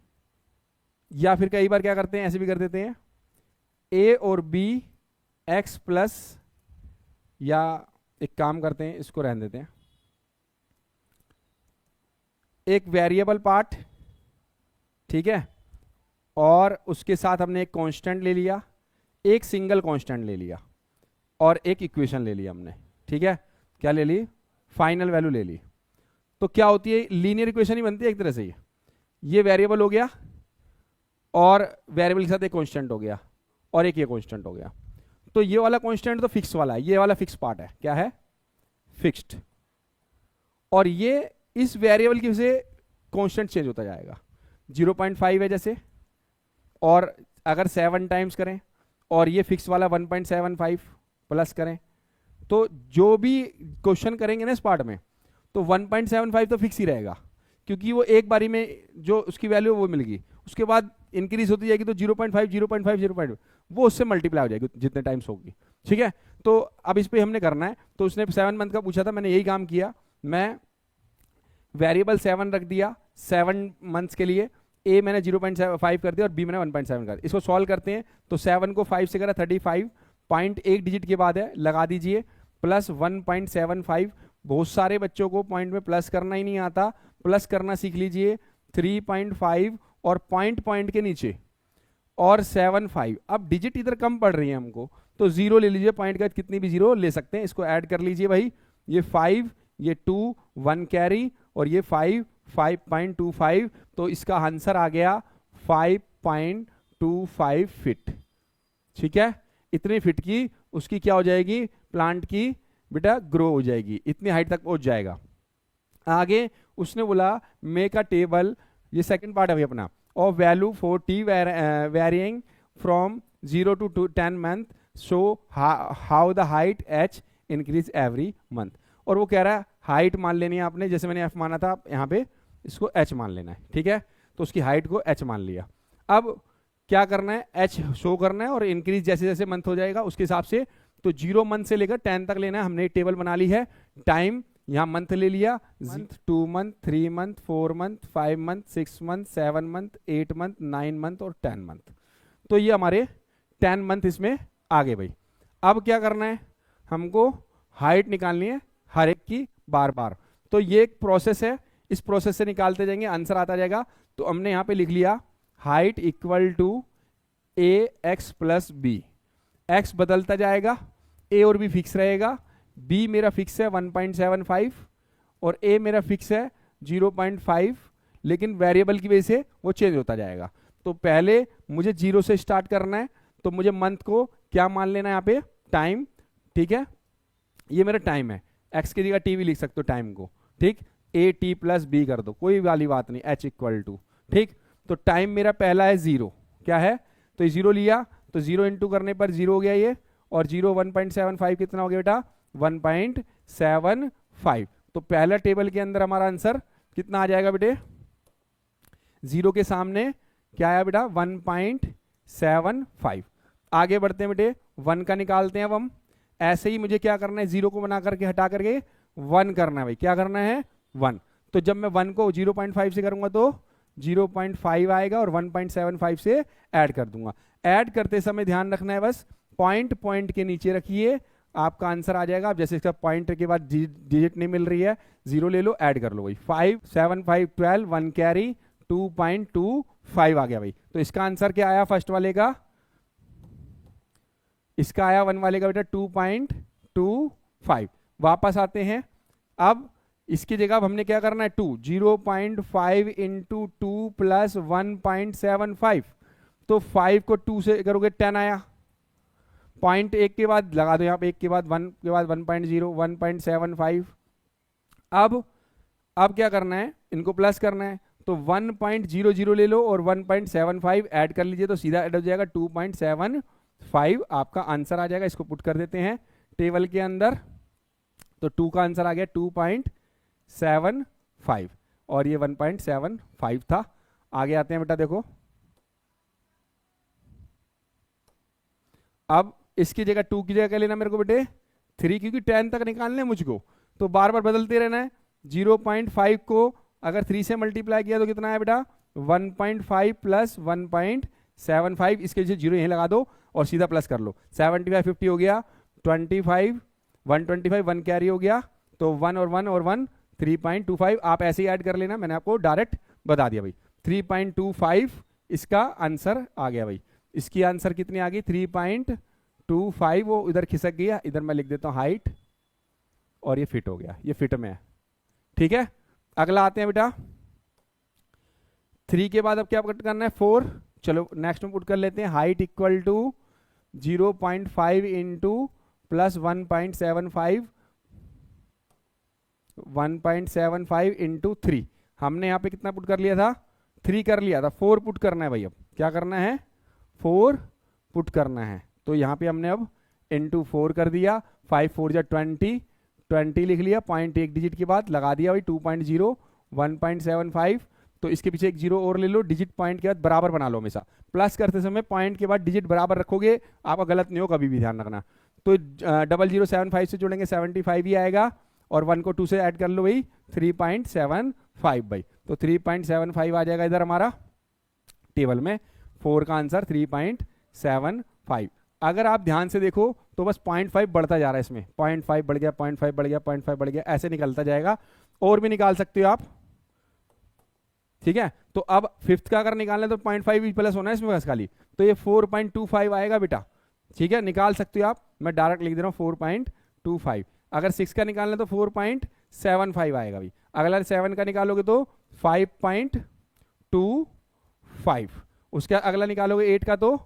या फिर कई बार क्या करते हैं ऐसे भी कर देते हैं a और b x प्लस, या एक काम करते हैं इसको रहने देते हैं, एक वेरिएबल पार्ट, ठीक है, और उसके साथ हमने एक कांस्टेंट ले लिया, एक सिंगल कांस्टेंट ले लिया, और एक इक्वेशन ले लिया हमने। ठीक है, क्या ले ली? फाइनल वैल्यू ले ली। तो क्या होती है? लीनियर इक्वेशन ही बनती है एक तरह से। ये वेरिएबल हो गया, और वेरिएबल के साथ एक कांस्टेंट हो गया, और एक ये कांस्टेंट हो गया। तो ये वाला कांस्टेंट तो फिक्स वाला है, ये वाला फिक्स पार्ट है। क्या है? फिक्स्ड। और ये इस वेरिएबल की वजह से कांस्टेंट चेंज होता जाएगा। 0.5 है जैसे, और अगर 7 टाइम्स करें, और ये फिक्स वाला 1.75 प्लस करें, तो जो भी क्वेश्चन करेंगे ना इस पार्ट में, तो 1.75 तो फिक्स ही रहेगा, क्योंकि वो एक बारी में जो उसकी वैल्यू वो मिल गई, उसके बाद इंक्रीज होती जाएगी, तो 0.5 0.5 0.5 वो उससे मल्टीप्लाई हो जाएगी जितने टाइम्स होगी। ठीक है, तो अब इस पे हमने करना है। तो उसने 7 मंथ का पूछा था, मैंने यही काम किया, मैं वेरिएबल 7 रख दिया 7 मंथ्स के लिए, ए मैंने 0.5 कर दिया और बी मैंने 1.7 कर दिया। इसको सॉल्व करते हैं, तो 7 को 5 से करा 35, पॉइंट एक डिजिट के बाद है, लगा दीजिए, प्लस 1.75। बहुत सारे बच्चों को पॉइंट में प्लस करना ही नहीं आता, प्लस करना सीख लीजिए। 3.5 और पॉइंट के नीचे और 7.5। अब डिजिट इधर कम पड़ रही है हमको, तो 0 ले लीजिए, पॉइंट का कितनी भी 0 ले सकते हैं। इसको ऐड कर लीजिए भाई, ये 5, ये 2, 1 कैरी, और ये 5, 5.25। तो इसका आंसर आ गया 5.25 फीट। ठीक है, इतनी फीट की उसकी क्या हो जाएगी? प्लांट की बेटा ग्रो हो जाएगी, इतनी हाइट तक पहुंच जाएगा। आगे उसने बोला मेक अ टेबल, ये सेकंड पार्ट है भाई अपना, और value for T varying from 0 to 10 month, so how the height h increase every month. और वो कह रहा है हाइट मान लेनी है आपने, जैसे मैंने f माना था, यहाँ पे इसको h मान लेना है। ठीक है, तो उसकी हाइट को h मान लिया। अब क्या करना है? h शो करना है, और इंक्रीज जैसे जैसे मंथ हो जाएगा उसके हिसाब से, तो 0 मंथ से लेकर 10 तक लेना है। हमने एक टेबल बना ली है। टाइम यहाँ मंथ ले लिया, month, 2 month, 3 month, 4 month, 5 month, 6 month, 7 month, 8 month, 9 month और 10 मंथ। तो ये हमारे 10 मंथ इसमें आ गए भाई। अब क्या करना है? हमको हाइट निकालनी है हर एक की बार बार। तो ये एक प्रोसेस है, इस प्रोसेस से निकालते जाएंगे, आंसर आता जाएगा। तो हमने यहाँ पे लिख लिया height equal to A x plus B. X बदलता जाएगा, ए और बी फिक्स रहेगा, बी मेरा फिक्स है 1.75 और ए मेरा फिक्स है 0.5, लेकिन वेरिएबल की वजह से वो चेंज होता जाएगा। तो पहले मुझे 0 से स्टार्ट करना है, तो मुझे मंथ को क्या मान लेना है यहाँ पे, टाइम, ठीक है, ये मेरा टाइम है, एक्स की जगह टी भी लिख सकते हो टाइम को, ठीक, ए टी प्लस बी कर दो, कोई वाली बात नहीं, एच इक्वल टू, ठीक। तो टाइम मेरा पहला है 0, क्या है, तो ये 0 लिया, तो 0 इंटू करने पर 0 हो गया ये, और 0 1.75 कितना हो गया बेटा, 1.75। तो पहला टेबल के अंदर हमारा आंसर कितना आ जाएगा बेटे, 0 के सामने क्या आया बेटा, 1.75। आगे बढ़ते हैं बेटे, 1 का निकालते हैं अब हम। ऐसे ही मुझे क्या करना है, 0 को बना करके हटा करके 1 करना है भाई, क्या करना है, 1। तो जब मैं 1 को 0.5 से करूंगा तो 0.5 आएगा, और 1.75 से ऐड कर दूंगा। ऐड करते समय ध्यान रखना है बस, पॉइंट के नीचे रखिए, आपका आंसर आ जाएगा। जैसे इसका पॉइंट के बाद डिजिट नहीं मिल रही है, 0 ले लो, ऐड कर लो भाई, 5 7 5 12, 1 कैरी 2.25 आ गया भाई। तो इसका आंसर क्या आया फर्स्ट वाले का, इसका आया 1 वाले का बेटा 2.25। वापस आते हैं, अब इसकी जगह हमने क्या करना है, 2 0.5 इंटू 2 प्लस 1.75। तो 5 को 2 से करोगे 10 आया, पॉइंट 1 के बाद लगा दो यहाँ पे, 1 के बाद 1 के बाद 1.0 1.75। अब क्या करना है, इनको प्लस करना है, तो 1.00 ले लो और 1.75 ऐड कर लीजिए, तो सीधा ऐड हो जाएगा 2.75 आपका आंसर आ जाएगा। इसको पुट कर देते हैं टेबल के अंदर, तो 2 का आंसर आ गया 2.75, और ये 1.75 था। आगे आते हैं बेटा, देखो अब इसकी जगह 2 की जगह क्या लेना मेरे को बेटे, 3, क्योंकि 10 तक निकालने मुझको, तो बार बार बदलते रहना है। 0.5 को अगर 3 से मल्टीप्लाई किया तो कितना है बेटा, 1.5 प्लस 1.75, इसके लिए 0 यहीं लगा दो और सीधा प्लस कर लो, 75 50 हो गया, 25 125 1 कैरी हो गया, तो 1 और 1 और 1 3.25। आप ऐसे ही ऐड कर लेना, मैंने आपको डायरेक्ट बता दिया भाई, 3.25 इसका आंसर आ गया भाई। इसकी आंसर कितनी आ गई, 3.25। वो इधर खिसक गया, इधर मैं लिख देता हूं हाइट, और ये फिट हो गया, ये फिट में है, ठीक है। अगला आते हैं बेटा, 3 के बाद अब क्या पुट करना है, 4। चलो नेक्स्ट में पुट कर लेते हैं, height equal to 0.5 into plus 1.75 into 3। हमने यहाँ पे कितना पुट कर लिया था, 3 कर लिया था, 4 पुट करना है भाई। अब क्या करना है, 4 पुट करना है, तो यहाँ पे हमने अब इंटू 4 कर दिया, 5 4 जा 20 लिख लिया, पॉइंट 1 डिजिट के बाद लगा दिया भाई, 2.0 1.75। तो इसके पीछे एक 0 और ले लो, डिजिट पॉइंट के बाद बराबर बना लो, हमेशा प्लस करते समय पॉइंट के बाद डिजिट बराबर रखोगे, आपका गलत नहीं हो, कभी भी ध्यान रखना। तो 0075 से जोड़ेंगे 75 ही आएगा, और 1 को 2 से ऐड कर लो भाई, 3.75 भाई, तो 3.75 आ जाएगा इधर हमारा टेबल में। 4 का आंसर 3.75। अगर आप ध्यान से देखो तो बस 0.5 बढ़ता जा रहा है इसमें, 0.5 बढ़ गया, 0.5 बढ़ गया, 0.5 बढ़ गया, ऐसे निकलता जाएगा। और भी निकाल सकते हो आप, ठीक है। तो अब 5th का अगर निकालना है तो 0.5 भी प्लस होना है इसमें बस खाली, तो ये 4.25 आएगा बेटा, ठीक है, निकाल सकते हो आप। मैं डायरेक्ट लिख दे रहा हूँ 4.25। अगर 6 का निकालना है तो 4.75 आएगा भाई। अगला 7 का निकालोगे तो 5.25, उसका अगला निकालोगे 8 का तो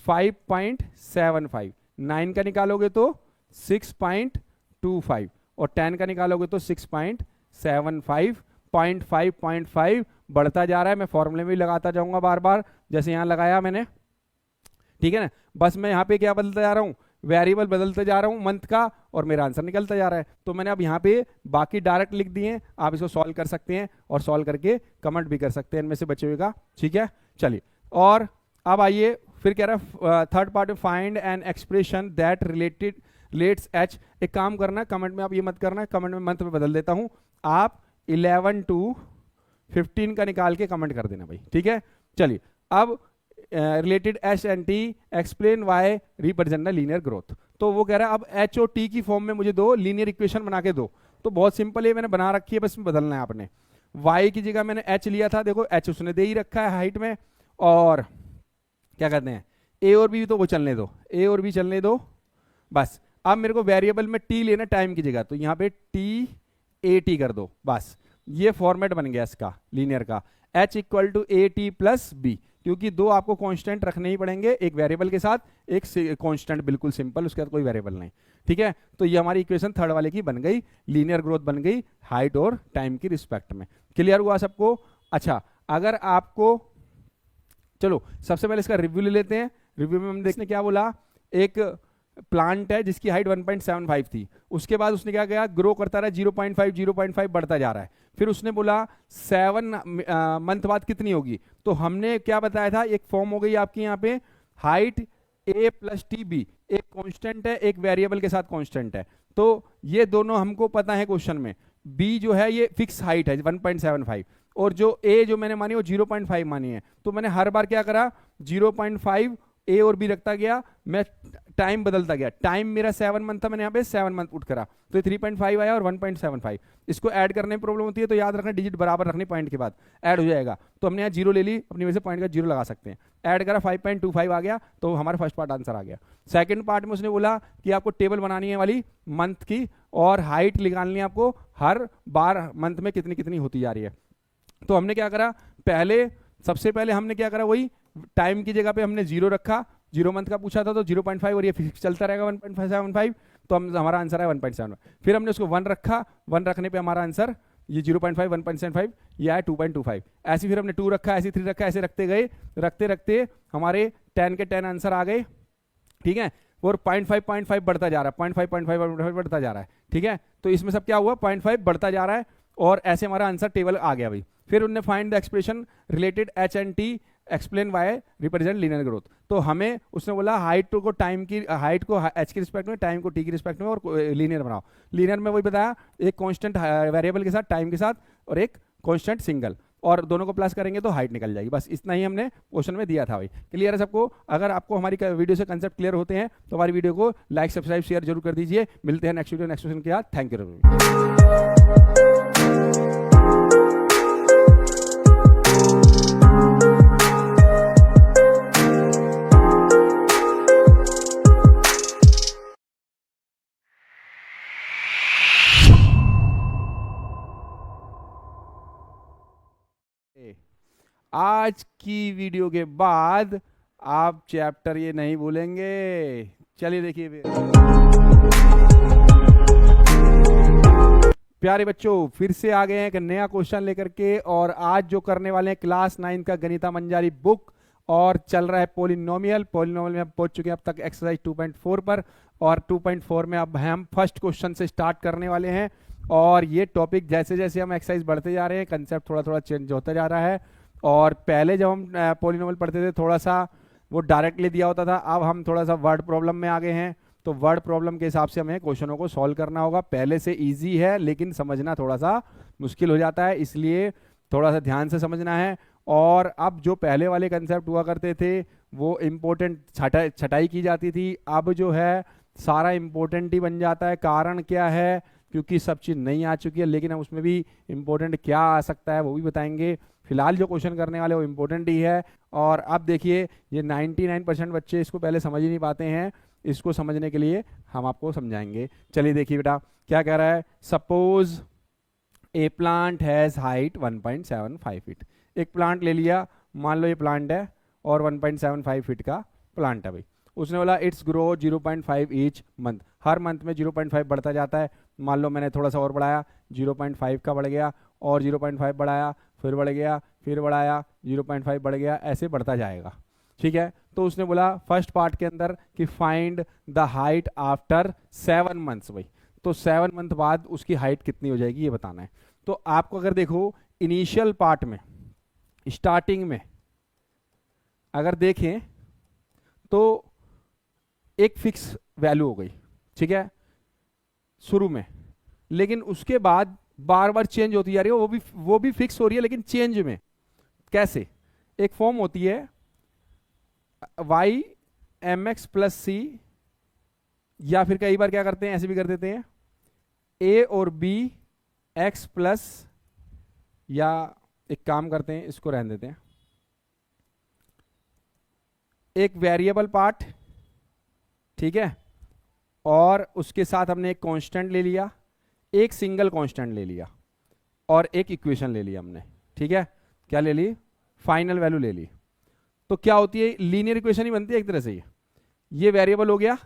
5.75, 9 का निकालोगे तो 6.25, और 10 का निकालोगे तो 6.75। 0.5 बढ़ता जा रहा है, मैं फॉर्मूले में भी लगाता जाऊंगा बार बार, जैसे यहाँ लगाया मैंने, ठीक है ना। बस मैं यहाँ पे क्या बदलता जा रहा हूँ, वेरिएबल बदलते जा रहा हूँ मंथ का, और मेरा आंसर निकलता जा रहा है। तो मैंने अब यहाँ पे बाकी डायरेक्ट लिख दिए, आप इसको सॉल्व कर सकते हैं, और सॉल्व करके कमेंट भी कर सकते हैं इनमें से बचे हुए का, ठीक है। चलिए, और अब आइए फिर कह रहा है third part, find an expression that relates H. एक काम करना, कमेंट में आप ये मत करना, कमेंट में मंथ में बदल देता हूँ, आप 11 to 15 का निकाल के कमेंट कर देना भाई, ठीक है। चलिए, अब related H and T, explain why represent the linear growth. तो वो कह रहा है अब एच और टी की फॉर्म में मुझे दो, लीनियर इक्वेशन बना के दो। तो बहुत सिंपल है, मैंने बना रखी है, बस बदलना है आपने। वाई की जगह मैंने एच लिया था, देखो एच उसने दे ही रखा है हाइट में, और क्या कहते हैं ए और बी, तो वो चलने दो, ए और बी चलने दो बस। अब मेरे को वेरिएबल में टी लेना टाइम की जगह, तो यहाँ पे टी ए टी कर दो, बस ये फॉर्मेट बन गया इसका लीनियर का, H equal to A T plus B, क्योंकि दो आपको कांस्टेंट रखने ही पड़ेंगे, एक वेरिएबल के साथ, एक कांस्टेंट बिल्कुल सिंपल, उसके साथ कोई वेरिएबल नहीं। ठीक है, तो ये हमारी इक्वेशन थर्ड वाले की बन गई, लीनियर ग्रोथ बन गई हाइट और टाइम की रिस्पेक्ट में। क्लियर हुआ सबको? अच्छा, अगर आपको, चलो सबसे पहले इसका रिव्यू ले लेते हैं। रिव्यू में हम देखने क्या बोला, एक प्लांट है जिसकी हाइट 1.75 थी, उसके बाद उसने क्या किया, ग्रो करता रहा, 0.5 बढ़ता जा रहा है। फिर उसने बोला 7 मंथ बाद कितनी होगी, तो हमने क्या बताया था, एक फॉर्म हो गई आपकी यहाँ पे, height a plus T B, एक कांस्टेंट है, एक वेरिएबल के साथ कांस्टेंट है। तो ये दोनों हमको पता है क्वेश्चन में, b जो है ये फिक्स हाइट है 1.75, और जो a जो मैंने मानी वो 0.5 मानी है। तो मैंने हर बार क्या करा, 0.5 ए और बी रखता गया, मैं टाइम बदलता गया। टाइम मेरा 7 मंथ था, मैंने यहाँ पे 7 मंथ पुट करा, तो 3.5 आया और 1.75। इसको ऐड करने में प्रॉब्लम होती है, तो याद रखना डिजिट बराबर रखनी, पॉइंट के बाद ऐड हो जाएगा। तो हमने यहाँ 0 ले ली, अपनी वजह से पॉइंट का 0 लगा सकते हैं। ऐड करा 5.25 आ गया, तो हमारा फर्स्ट पार्ट आंसर आ गया। सेकंड पार्ट में उसने बोला कि आपको टेबल बनानी है वाली मंथ की, और हाइट निकालनी है आपको, हर बार मंथ में कितनी कितनी होती जा रही है। तो हमने क्या करा, सबसे पहले हमने क्या करा, वही टाइम की जगह पे हमने 0 रखा, 0 मंथ का पूछा था तो 0.5, और ये फिक्स चलता रहेगा 1.75, तो हमारा आंसर है 1.7। फिर हमने उसको 1 रखा, 1 रखने पे हमारा आंसर ये 0.5, 1.75, ये आया 2.25। ऐसे फिर हमने 2 रखा, ऐसे 3 रखा, ऐसे रखते गए, रखते रखते हमारे 10 के 10 आंसर आ गए। ठीक है, और 0.5 बढ़ता जा रहा है, 0.5 बढ़ता जा रहा है। ठीक है, तो इसमें सब क्या हुआ, 0.5 बढ़ता जा रहा है, और ऐसे हमारा आंसर टेबल आ गया भाई। फिर उन्होंने find the expression related H and T explain why represent linear growth. तो हमें उसने बोला हाइट को टाइम की, हाइट को एच की रिस्पेक्ट में, टाइम को टी की रिस्पेक्ट में, और लीनियर बनाओ। लीनियर में वही बताया, एक कांस्टेंट वेरिएबल के साथ, टाइम के साथ, और एक कांस्टेंट सिंगल, और दोनों को प्लस करेंगे तो हाइट निकल जाएगी। बस इतना ही हमने क्वेश्चन में दिया था भाई। क्लियर है सबको? अगर आपको हमारी वीडियो से कंसेप्ट क्लियर होते हैं तो हमारी वीडियो को लाइक, सब्सक्राइब, शेयर जरूर कर दीजिए। मिलते हैं नेक्स्ट वीडियो नेक्स्ट क्वेश्चन के साथ। Thank you. आज की वीडियो के बाद आप चैप्टर ये नहीं भूलेंगे। चलिए देखिए प्यारे बच्चों, फिर से आ गए हैं एक नया क्वेश्चन लेकर के, और आज जो करने वाले हैं क्लास 9 का गणिता मंजारी बुक, और चल रहा है पोलिनोमियल में हम पहुंच चुके हैं अब तक एक्सरसाइज 2.4 पर, और 2.4 में अब हम फर्स्ट क्वेश्चन से स्टार्ट करने वाले हैं। और ये टॉपिक जैसे जैसे हम एक्सरसाइज बढ़ते जा रहे हैं, कंसेप्ट थोड़ा थोड़ा चेंज होता जा रहा है। और पहले जब हम पोलिनोमियल पढ़ते थे थोड़ा सा वो डायरेक्टली दिया होता था, अब हम थोड़ा सा वर्ड प्रॉब्लम में आ गए हैं। तो वर्ड प्रॉब्लम के हिसाब से हमें क्वेश्चनों को सॉल्व करना होगा। पहले से इजी है लेकिन समझना थोड़ा सा मुश्किल हो जाता है, इसलिए थोड़ा सा ध्यान से समझना है। और अब जो पहले वाले कंसेप्ट हुआ करते थे वो इम्पोर्टेंट छटाई की जाती थी, अब जो है सारा इम्पोर्टेंट ही बन जाता है। कारण क्या है, क्योंकि सब चीज़ नहीं आ चुकी है, लेकिन हम उसमें भी इम्पोर्टेंट क्या आ सकता है वो भी बताएंगे। फिलहाल जो क्वेश्चन करने वाले वो इम्पोर्टेंट ही है। और अब देखिए ये 99% बच्चे इसको पहले समझ ही नहीं पाते हैं, इसको समझने के लिए हम आपको समझाएंगे। चलिए देखिए बेटा क्या कह रहा है, suppose A plant has height 1.75 feet. एक प्लांट ले लिया, मान लो ये प्लांट है और 1.75 फीट का प्लांट है भाई। उसने बोला it's grow 0.5 each month, her month में 0.5 बढ़ता जाता है। मान लो मैंने थोड़ा सा और बढ़ाया, 0.5 का बढ़ गया, और 0.5 बढ़ाया, फिर बढ़ गया, फिर बढ़ाया, 0.5 बढ़ गया, ऐसे बढ़ता जाएगा। ठीक है, तो उसने बोला फर्स्ट पार्ट के अंदर कि find the height after 7 months भाई। तो 7 मंथ बाद उसकी हाइट कितनी हो जाएगी ये बताना है। तो आपको अगर देखो इनिशियल पार्ट में, स्टार्टिंग में अगर देखें तो एक फिक्स वैल्यू हो गई, ठीक है, शुरू में, लेकिन उसके बाद बार बार चेंज होती जा रही है, वो भी फिक्स हो रही है लेकिन चेंज में। कैसे? एक फॉर्म होती है y mx प्लस सी, या फिर कई बार क्या करते हैं ऐसे भी कर देते हैं a और b x प्लस, या एक काम करते हैं इसको रहने देते हैं, एक वेरिएबल पार्ट, ठीक है, और उसके साथ हमने एक कांस्टेंट ले लिया, एक सिंगल कांस्टेंट ले लिया, और एक इक्वेशन ले लिया हमने। ठीक है, क्या ले ली? फाइनल वैल्यू ले ली। तो क्या होती है, लीनियर इक्वेशन ही बनती है एक तरह से। ये वेरिएबल हो गया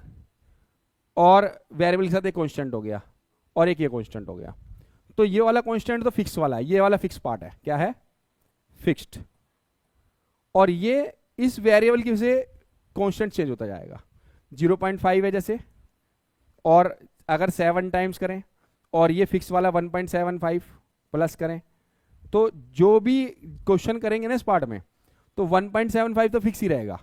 और वेरिएबल के साथ एक कांस्टेंट हो गया और एक ये कांस्टेंट हो गया। तो ये वाला कांस्टेंट तो फिक्स वाला है, ये वाला फिक्स पार्ट है, क्या है, फिक्स्ड। और ये इस वेरिएबल की वजह से कांस्टेंट चेंज होता जाएगा। 0.5 है जैसे, और अगर 7 टाइम्स करें और ये फिक्स वाला 1.75 प्लस करें, तो जो भी क्वेश्चन करेंगे ना इस पार्ट में, तो 1.75 तो फिक्स ही रहेगा,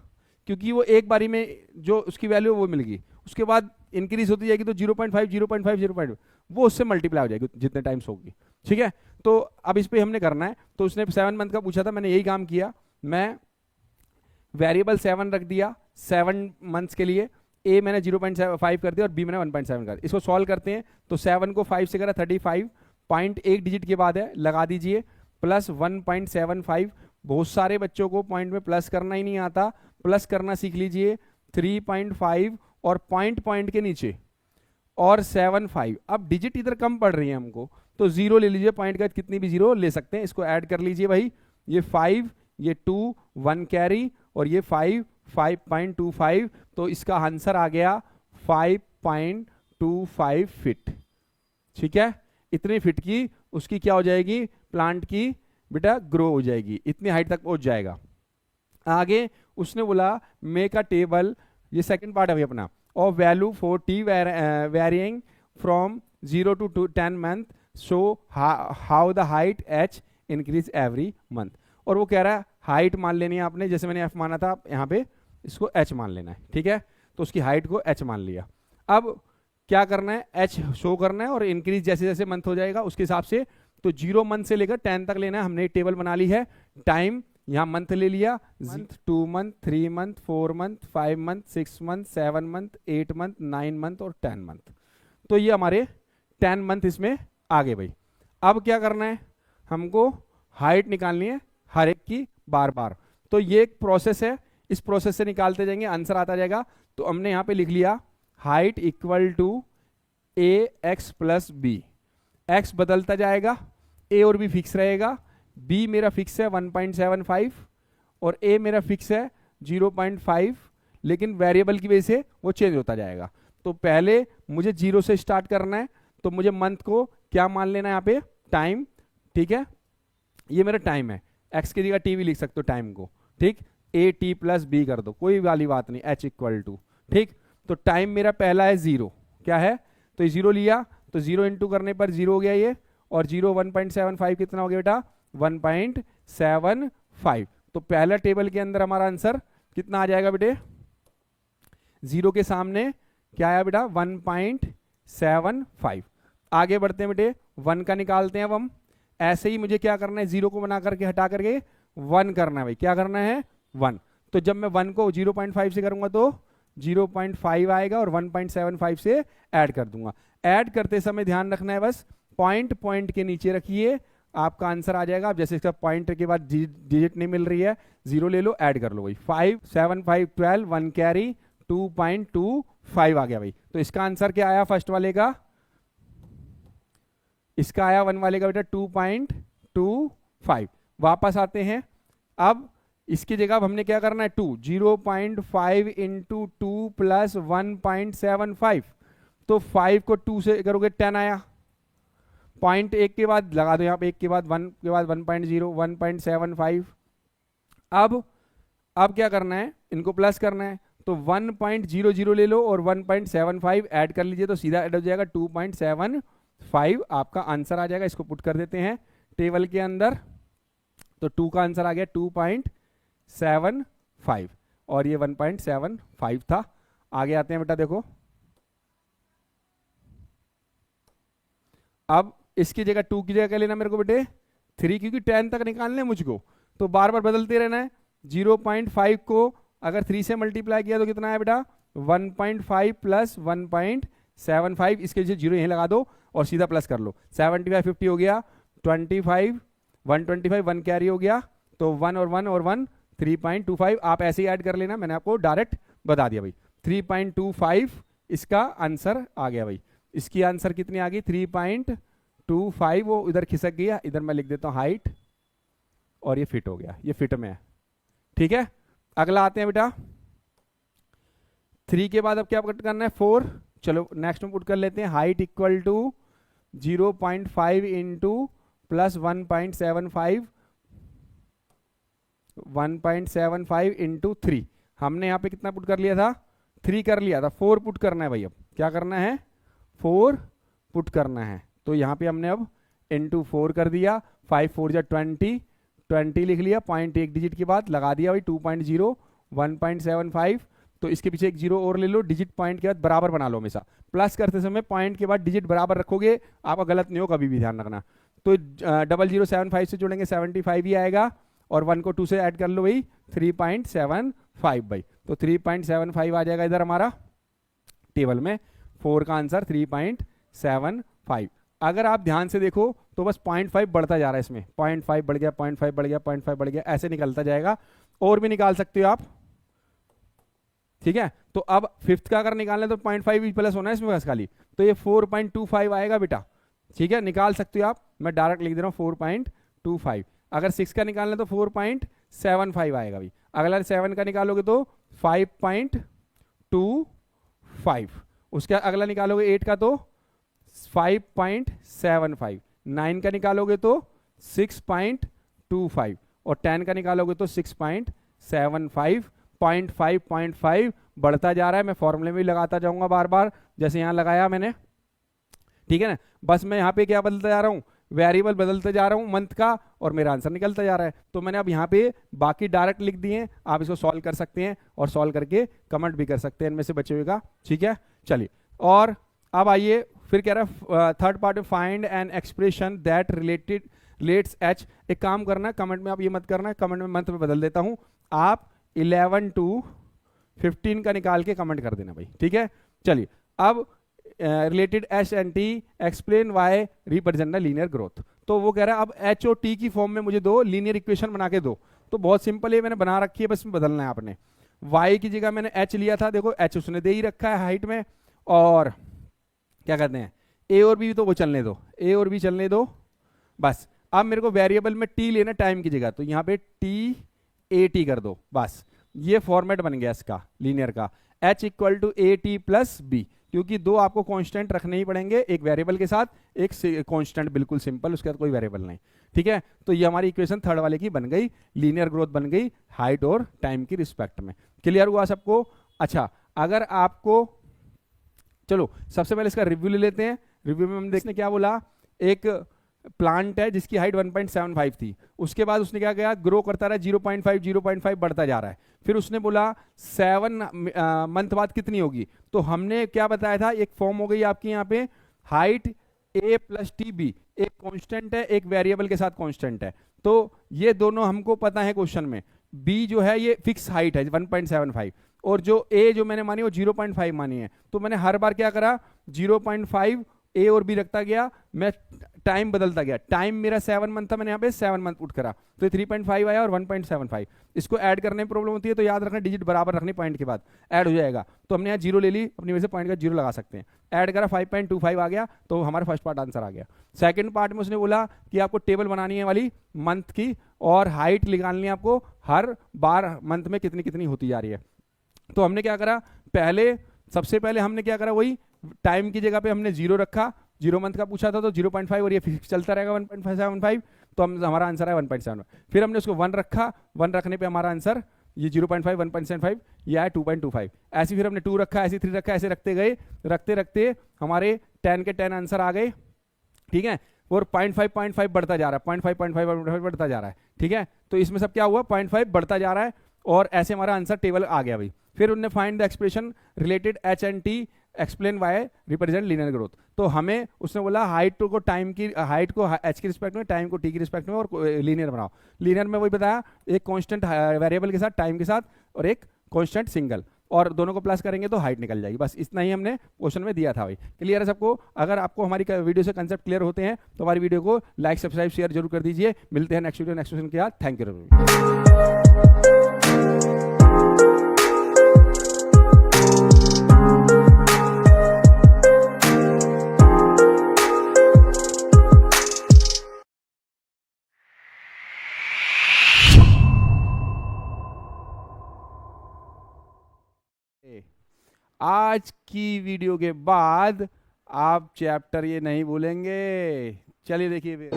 क्योंकि वो एक बारी में जो उसकी वैल्यू वो मिल गई, उसके बाद इंक्रीज होती जाएगी, तो 0.5 0.5 0.5 वो उससे मल्टीप्लाई हो जाएगी जितने टाइम्स होगी। ठीक है, तो अब इस पे हमने करना है। तो उसने 7 मंथ का पूछा था, मैंने यही काम किया, मैं वेरिएबल 7 रख दिया 7 मंथ्स के लिए, ए मैंने 0.5 कर दिया और बी मैंने 1.7 कर दिया। इसको सॉल्व करते हैं, तो 7 को 5 से करा 35, पॉइंट एक डिजिट के बाद है, लगा दीजिए, प्लस 1.75। बहुत सारे बच्चों को पॉइंट में प्लस करना ही नहीं आता, प्लस करना सीख लीजिए। 3.5 और पॉइंट के नीचे और 7.5। अब डिजिट इधर कम पड़ रही है हमको, तो 0 ले लीजिए, पॉइंट का कितनी भी 0 ले सकते हैं। इसको ऐड कर लीजिए भाई, ये 5, ये 2, 1 कैरी और ये 5, 5.25। तो इसका आंसर आ गया 5.25 फीट। ठीक है, इतनी फीट की उसकी क्या हो जाएगी, प्लांट की बेटा ग्रो हो जाएगी, इतनी हाइट तक पहुंच जाएगा। आगे उसने बोला मेक अ टेबल, ये सेकंड पार्ट है भाई अपना, और value for T varying from 0 to 10 month, so how the height H increase every month. और वो कह रहा है हाइट मान लेनी है आपने, जैसे मैंने एफ माना था, यहाँ पे इसको एच मान लेना है। ठीक है, तो उसकी हाइट को एच मान लिया। अब क्या करना है, एच शो करना है और इंक्रीज जैसे जैसे मंथ हो जाएगा उसके हिसाब से। तो 0 मंथ से लेकर 10 तक लेना है, हमने एक टेबल बना ली है। टाइम यहाँ मंथ ले लिया, month 2 month 3 month 4 month 5 month 6 month 7 month 8 month 9 month और 10 मंथ। तो ये हमारे 10 मंथ इसमें आ गए भाई। अब क्या करना है, हमको हाइट निकालनी है हर एक की बार बार। तो ये एक प्रोसेस है, इस प्रोसेस से निकालते जाएंगे, आंसर आता जाएगा। तो हमने यहाँ पे लिख लिया height equal to A x plus B. X बदलता जाएगा, ए और बी फिक्स रहेगा, बी मेरा फिक्स है 1.75 और ए मेरा फिक्स है 0.5, लेकिन वेरिएबल की वजह से वो चेंज होता जाएगा। तो पहले मुझे 0 से स्टार्ट करना है, तो मुझे मंथ को क्या मान लेना है यहाँ पे, टाइम। ठीक है, ये मेरा टाइम है, एक्स की जगह टी भी लिख सकते हो टाइम को। ठीक, ए टी प्लस बी कर दो, कोई वाली बात नहीं, एच इक्वल टू। ठीक, तो टाइम मेरा पहला है 0, क्या है, तो 0 लिया, तो 0 इंटू करने पर 0 हो गया ये, और 0 1.75 कितना हो गया बेटा, 1.75। तो पहला टेबल के अंदर हमारा आंसर कितना आ जाएगा बेटे, 0 के सामने क्या आया बेटा, 1.75। आगे बढ़ते हैं बेटे, 1 का निकालते हैं अब हम। ऐसे ही मुझे क्या करना है, 0 को बना करके हटा करके 1 करना है भाई, क्या करना है 1। तो जब मैं 1 को 0.5 से करूंगा तो 0.5 आएगा और 1.75 से ऐड कर दूंगा। ऐड करते समय ध्यान रखना है बस, पॉइंट के नीचे रखिए, आपका आंसर आ जाएगा। जैसे इसका पॉइंट के बाद डिजिट नहीं मिल रही है, 0 ले लो, ऐड कर लो भाई। 5 7 5 12, 1 कैरी 2.25 आ गया भाई। तो इसका आंसर क्या आया फर्स्ट वाले का, इसका आया 1 वाले का बेटा 2.25। वापस आते हैं, अब इसकी जगह अब हमने क्या करना है, 0.5 इंटू 2 प्लस 1.75। तो 5 को 2 से करोगे 10 आया, पॉइंट एक के बाद लगा दो यहाँ पे, एक के बाद 1 के बाद 1.0 1.75। अब क्या करना है, इनको प्लस करना है, तो 1.00 ले लो और 1.75 ऐड कर लीजिए, तो सीधा ऐड हो जाएगा 2.75 आपका आंसर आ जाएगा। इसको पुट कर देते हैं टेबल के अंदर, तो 2 का आंसर आ गया 2.75 और ये 1.75 था। आगे आते हैं बेटा, देखो अब इसकी जगह 2 की जगह क्या लेना मेरे को बेटे, 3, क्योंकि 10 तक निकालने मुझको, तो बार बार बदलते रहना है। 0.5 को अगर 3 से मल्टीप्लाई किया तो कितना है बेटा, 1.5 प्लस 1.75। इसके लिए 0 यहीं लगा दो और सीधा प्लस कर लो, 75 50 हो गया, 25 125 1 कैरी हो गया, तो 1 और 1 और 1 3.25। आप ऐसे ही ऐड कर लेना, मैंने आपको डायरेक्ट बता दिया भाई। 3.25 इसका आंसर आ गया भाई। इसकी आंसर कितनी आ गई, 3.25। वो इधर खिसक गया, इधर मैं लिख देता हूँ हाइट और ये फिट हो गया, ये फिट में है। ठीक है, अगला आते हैं बेटा 3 के बाद अब क्या पुट करना है 4। चलो नेक्स्ट में पुट कर लेते हैं height equal to 0.5 into plus 1.75 into 3। हमने यहाँ पे कितना पुट कर लिया था 3 कर लिया था, 4 पुट करना है भाई। अब क्या करना है 4 पुट करना है, तो यहाँ पे हमने अब इंटू 4 कर दिया। 5 4 जा 20 लिख लिया, पॉइंट एक डिजिट के बाद लगा दिया भाई 2.0 1.75। तो इसके पीछे एक जीरो और ले लो, डिजिट पॉइंट के बाद बराबर बना लो हमेशा। प्लस करते समय पॉइंट के बाद डिजिट बराबर रखोगे, आपका गलत नहीं हो, कभी भी ध्यान रखना। तो 0075 से जोड़ेंगे 75 ही आएगा, और 1 को 2 से ऐड कर लो भाई 3.75 भाई। तो 3.75 आ जाएगा इधर हमारा टेबल में। 4 का आंसर 3.75। अगर आप ध्यान से देखो तो बस 0.5 बढ़ता जा रहा है इसमें, 0.5 बढ़ गया, 0.5 बढ़ गया, 0.5 बढ़ गया, ऐसे निकलता जाएगा। और भी निकाल सकते हो आप, ठीक है। तो अब फिफ्थ का अगर निकालना है तो 0.5 भी प्लस होना है इसमें बस खाली, तो ये 4.25 आएगा बेटा, ठीक है। निकाल सकते हो आप, मैं डायरेक्ट लिख दे रहा हूँ 4.25। अगर 6 का निकालना है तो 4.75 आएगा भाई। अगला 7 का निकालोगे तो 5.25। उसके अगला निकालोगे 8 का तो 5.75। 9 का निकालोगे तो 6.25, और 10 का निकालोगे तो 6.75। 0.5 बढ़ता जा रहा है। मैं फॉर्मूले में भी लगाता जाऊंगा बार बार, जैसे यहाँ लगाया मैंने, ठीक है ना। बस मैं यहाँ पे क्या बदलता जा रहा हूँ, वेरिएबल बदलते जा रहा हूँ मंथ का, और मेरा आंसर निकलता जा रहा है। तो मैंने अब यहाँ पे बाकी डायरेक्ट लिख दिए हैं, आप इसको सॉल्व कर सकते हैं और सॉल्व करके कमेंट भी कर सकते हैं इनमें से बचे हुए का, ठीक है। चलिए, और अब आइए फिर कह रहा है थर्ड पार्ट में find an expression that relates H. एक काम करना, कमेंट में आप ये मत करना, कमेंट में मंथ में बदल देता हूँ, आप 11 to 15 का निकाल के कमेंट कर देना भाई, ठीक है। चलिए, अब related H and T explain why represent linear growth. तो वो कह रहा है अब एच और टी की फॉर्म में मुझे दो लीनियर इक्वेशन बना के दो। तो बहुत सिंपल है, मैंने बना रखी है, बस में बदलना है आपने। वाई की जगह मैंने एच लिया था, देखो एच उसने दे ही रखा है हाइट में, और क्या कहते हैं ए और बी, तो वो चलने दो, ए और बी चलने दो बस। अब मेरे को वेरिएबल में टी लेना टाइम की जगह, तो यहाँ पे टी ए टी कर दो बस। ये फॉर्मेट बन गया इसका लीनियर का, H equal to A T plus B, क्योंकि दो आपको कांस्टेंट रखने ही पड़ेंगे, एक वेरिएबल के साथ एक कांस्टेंट, बिल्कुल सिंपल, उसके बाद कोई वेरिएबल नहीं, ठीक है। तो ये हमारी इक्वेशन थर्ड वाले की बन गई, लीनियर ग्रोथ बन गई हाइट और टाइम की रिस्पेक्ट में। क्लियर हुआ सबको? अच्छा, अगर आपको, चलो सबसे पहले इसका रिव्यू ले लेते हैं। रिव्यू में हम देखने क्या बोला, एक प्लांट है जिसकी हाइट 1.75 थी, उसके बाद उसने क्या किया, ग्रो करता रहा, 0.5 बढ़ता जा रहा है। फिर उसने बोला 7 मंथ बाद कितनी होगी, तो हमने क्या बताया था, एक फॉर्म हो गई आपकी यहाँ पे, हाइट ए प्लस टी बी, एक कांस्टेंट है, एक वेरिएबल के साथ कांस्टेंट है। तो ये दोनों हमको पता है क्वेश्चन में। बी जो है ये फिक्स हाइट है 1.75, और जो ए जो मैंने मानी वो 0.5 मानी है। तो मैंने हर बार क्या करा, 0.5 ए और बी रखता गया, मैं टाइम बदलता गया। टाइम मेरा 7 मंथ था, मैंने यहाँ पे 7 मंथ पुट करा, तो 3.5 आया और 1.75। इसको ऐड करने में प्रॉब्लम होती है, तो याद रखना डिजिट बराबर रखनी, पॉइंट के बाद ऐड हो जाएगा। तो हमने यहाँ जीरो ले ली, अपनी वजह से पॉइंट का जीरो लगा सकते हैं। ऐड करा 5.25 आ गया, तो हमारा फर्स्ट पार्ट आंसर आ गया। सेकंड पार्ट में उसने बोला कि आपको टेबल बनानी है वाली मंथ की, और हाइट निकालनी है आपको हर बार मंथ में कितनी कितनी होती जा रही है। तो हमने क्या करा, सबसे पहले हमने क्या करा, वही टाइम की जगह पे हमने जीरो रखा, 0 मंथ का पूछा था तो 0.5, और ये फिक्स चलता रहेगा 1.75, तो हमारा आंसर है 1.7। फिर हमने उसको 1 रखा, 1 रखने पे हमारा आंसर ये 0.5 1.75 ये आया 2.25। ऐसे फिर हमने 2 रखा, ऐसे 3 रखा, ऐसे रखते गए, रखते रखते हमारे 10 के 10 आंसर आ गए, ठीक है। और 0.5 बढ़ता जा रहा है, 0.5 बढ़ता जा रहा है, ठीक है। तो इसमें सब क्या हुआ, 0.5 बढ़ता जा रहा है, और ऐसे हमारा आंसर टेबल आ गया भाई। फिर उन्होंने find the expression related H and T explain why represent linear growth. तो हमें उसने बोला हाइट को टाइम की, हाइट को एच की रिस्पेक्ट में, टाइम को टी की रिस्पेक्ट में, और लीनियर बनाओ। लीनियर में वही बताया, एक कांस्टेंट वेरिएबल के साथ, टाइम के साथ, और एक कांस्टेंट सिंगल, और दोनों को प्लस करेंगे तो हाइट निकल जाएगी। बस इतना ही हमने क्वेश्चन में दिया था भाई। क्लियर है सबको? अगर आपको हमारी वीडियो से कंसेप्ट क्लियर होते हैं तो हमारी वीडियो को लाइक, सब्सक्राइब, शेयर जरूर कर दीजिए। मिलते हैं नेक्स्ट वीडियो नेक्स्ट क्वेश्चन के साथ। Thank you. आज की वीडियो के बाद आप चैप्टर ये नहीं भूलेंगे। चलिए देखिए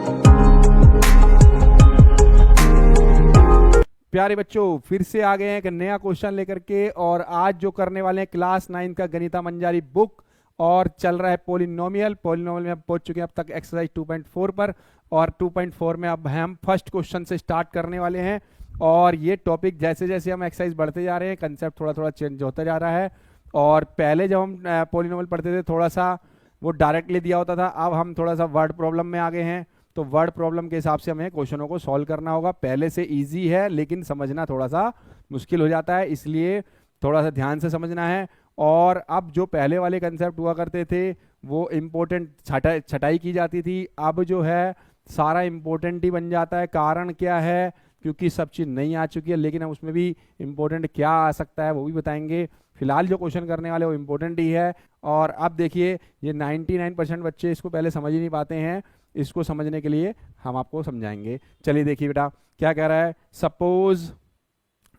प्यारे बच्चों, फिर से आ गए हैं एक नया क्वेश्चन लेकर के। और आज जो करने वाले हैं क्लास 9 का गणिता मंजारी बुक, और चल रहा है पॉलिनोमियल में हम पहुंच चुके हैं अब तक एक्सरसाइज 2.4 पर। और 2.4 में अब हम फर्स्ट क्वेश्चन से स्टार्ट करने वाले हैं। और ये टॉपिक जैसे जैसे हम एक्सरसाइज बढ़ते जा रहे हैं, कंसेप्ट थोड़ा थोड़ा चेंज होता जा रहा है। और पहले जब हम पॉलिनोमियल पढ़ते थे थोड़ा सा वो डायरेक्टली दिया होता था, अब हम थोड़ा सा वर्ड प्रॉब्लम में आ गए हैं। तो वर्ड प्रॉब्लम के हिसाब से हमें क्वेश्चनों को सॉल्व करना होगा। पहले से इजी है लेकिन समझना थोड़ा सा मुश्किल हो जाता है, इसलिए थोड़ा सा ध्यान से समझना है। और अब जो पहले वाले कंसेप्ट हुआ करते थे वो इम्पोर्टेंट छटाई की जाती थी, अब जो है सारा इम्पोर्टेंट ही बन जाता है। कारण क्या है? क्योंकि सब चीज़ नहीं आ चुकी है, लेकिन हम उसमें भी इम्पोर्टेंट क्या आ सकता है वो भी बताएंगे। फिलहाल जो क्वेश्चन करने वाले वो इम्पोर्टेंट ही है। और अब देखिए, ये 99% बच्चे इसको पहले समझ ही नहीं पाते हैं, इसको समझने के लिए हम आपको समझाएंगे। चलिए देखिए बेटा क्या कह रहा है। Suppose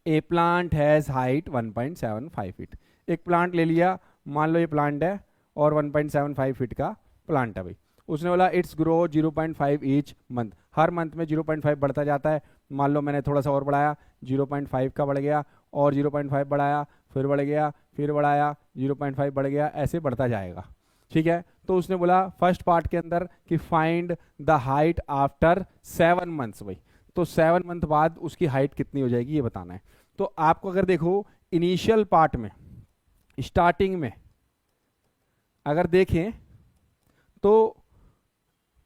A plant has height 1.75 feet. एक प्लांट ले लिया, मान लो ये प्लांट है और 1.75 फीट का प्लांट है भाई। उसने बोला it's grow 0.5 each month, her month में 0.5 बढ़ता जाता है। मान लो मैंने थोड़ा सा और बढ़ाया, 0.5 का बढ़ गया, और 0.5 बढ़ाया, फिर बढ़ गया, फिर बढ़ाया, 0.5 बढ़ गया, ऐसे बढ़ता जाएगा। ठीक है, तो उसने बोला फर्स्ट पार्ट के अंदर कि find the height after 7 months भाई। तो 7 मंथ बाद उसकी हाइट कितनी हो जाएगी ये बताना है। तो आपको अगर देखो इनिशियल पार्ट में, स्टार्टिंग में अगर देखें तो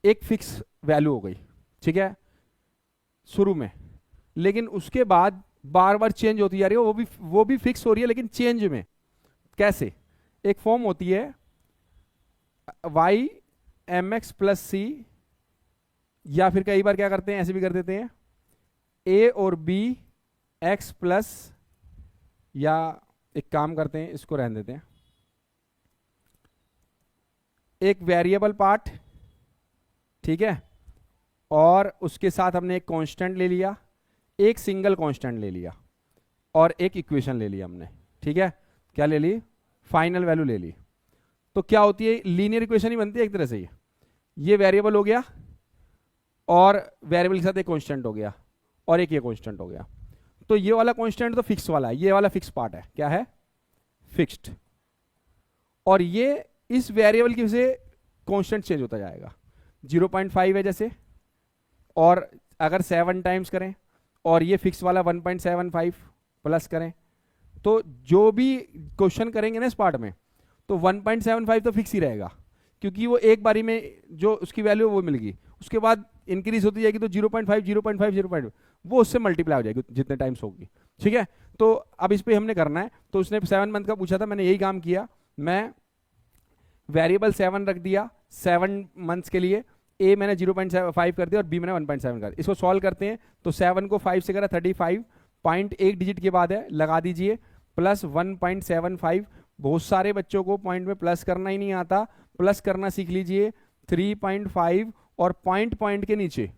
एक फिक्स वैल्यू हो गई, ठीक है, शुरू में, लेकिन उसके बाद बार बार चेंज होती जा रही है। वो भी फिक्स हो रही है लेकिन चेंज में। कैसे? एक फॉर्म होती है y mx + c, या फिर कई बार क्या करते हैं, ऐसे भी कर देते हैं a और b x प्लस, या एक काम करते हैं इसको रहने देते हैं, एक वेरिएबल पार्ट, ठीक है, और उसके साथ हमने एक कांस्टेंट ले लिया, एक सिंगल कांस्टेंट ले लिया, और एक इक्वेशन ले लिया हमने। ठीक है, क्या ले ली? फाइनल वैल्यू ले ली। तो क्या होती है? लीनियर इक्वेशन ही बनती है एक तरह से। ये वेरिएबल हो गया, और वेरिएबल के साथ एक कांस्टेंट हो गया, और एक ये कांस्टेंट हो गया। तो ये वाला कांस्टेंट तो फिक्स वाला है, ये वाला फिक्स पार्ट है। क्या है? फिक्स्ड। और ये इस वेरिएबल की वजह से कांस्टेंट चेंज होता जाएगा। 0.5 है जैसे, और अगर 7 टाइम्स करें, और ये फिक्स वाला 1.75 प्लस करें, तो जो भी क्वेश्चन करेंगे ना इस पार्ट में, तो 1.75 तो फिक्स ही रहेगा, क्योंकि वो एक बारी में जो उसकी वैल्यू वो मिलेगी, उसके बाद इंक्रीज होती जाएगी। तो 0.5 0.5 0.5 वो उससे मल्टीप्लाई हो जाएगी जितने टाइम्स होगी। ठीक है, तो अब इस पे हमने करना है। तो उसने 7 मंथ का पूछा था, मैंने यही काम किया। मैं वेरिएबल 7 रख दिया 7 मंथ्स के लिए, ए मैंने 0.5 कर दिया और बी मैंने 1.7 कर दिया। इसको सॉल्व करते हैं तो 7 को 5 से करा 35, पॉइंट एक डिजिट के बाद है, लगा दीजिए, प्लस 1.75। बहुत सारे बच्चों को पॉइंट में प्लस करना ही नहीं आता, प्लस करना सीख लीजिए। 3.5 और पॉइंट के नीचे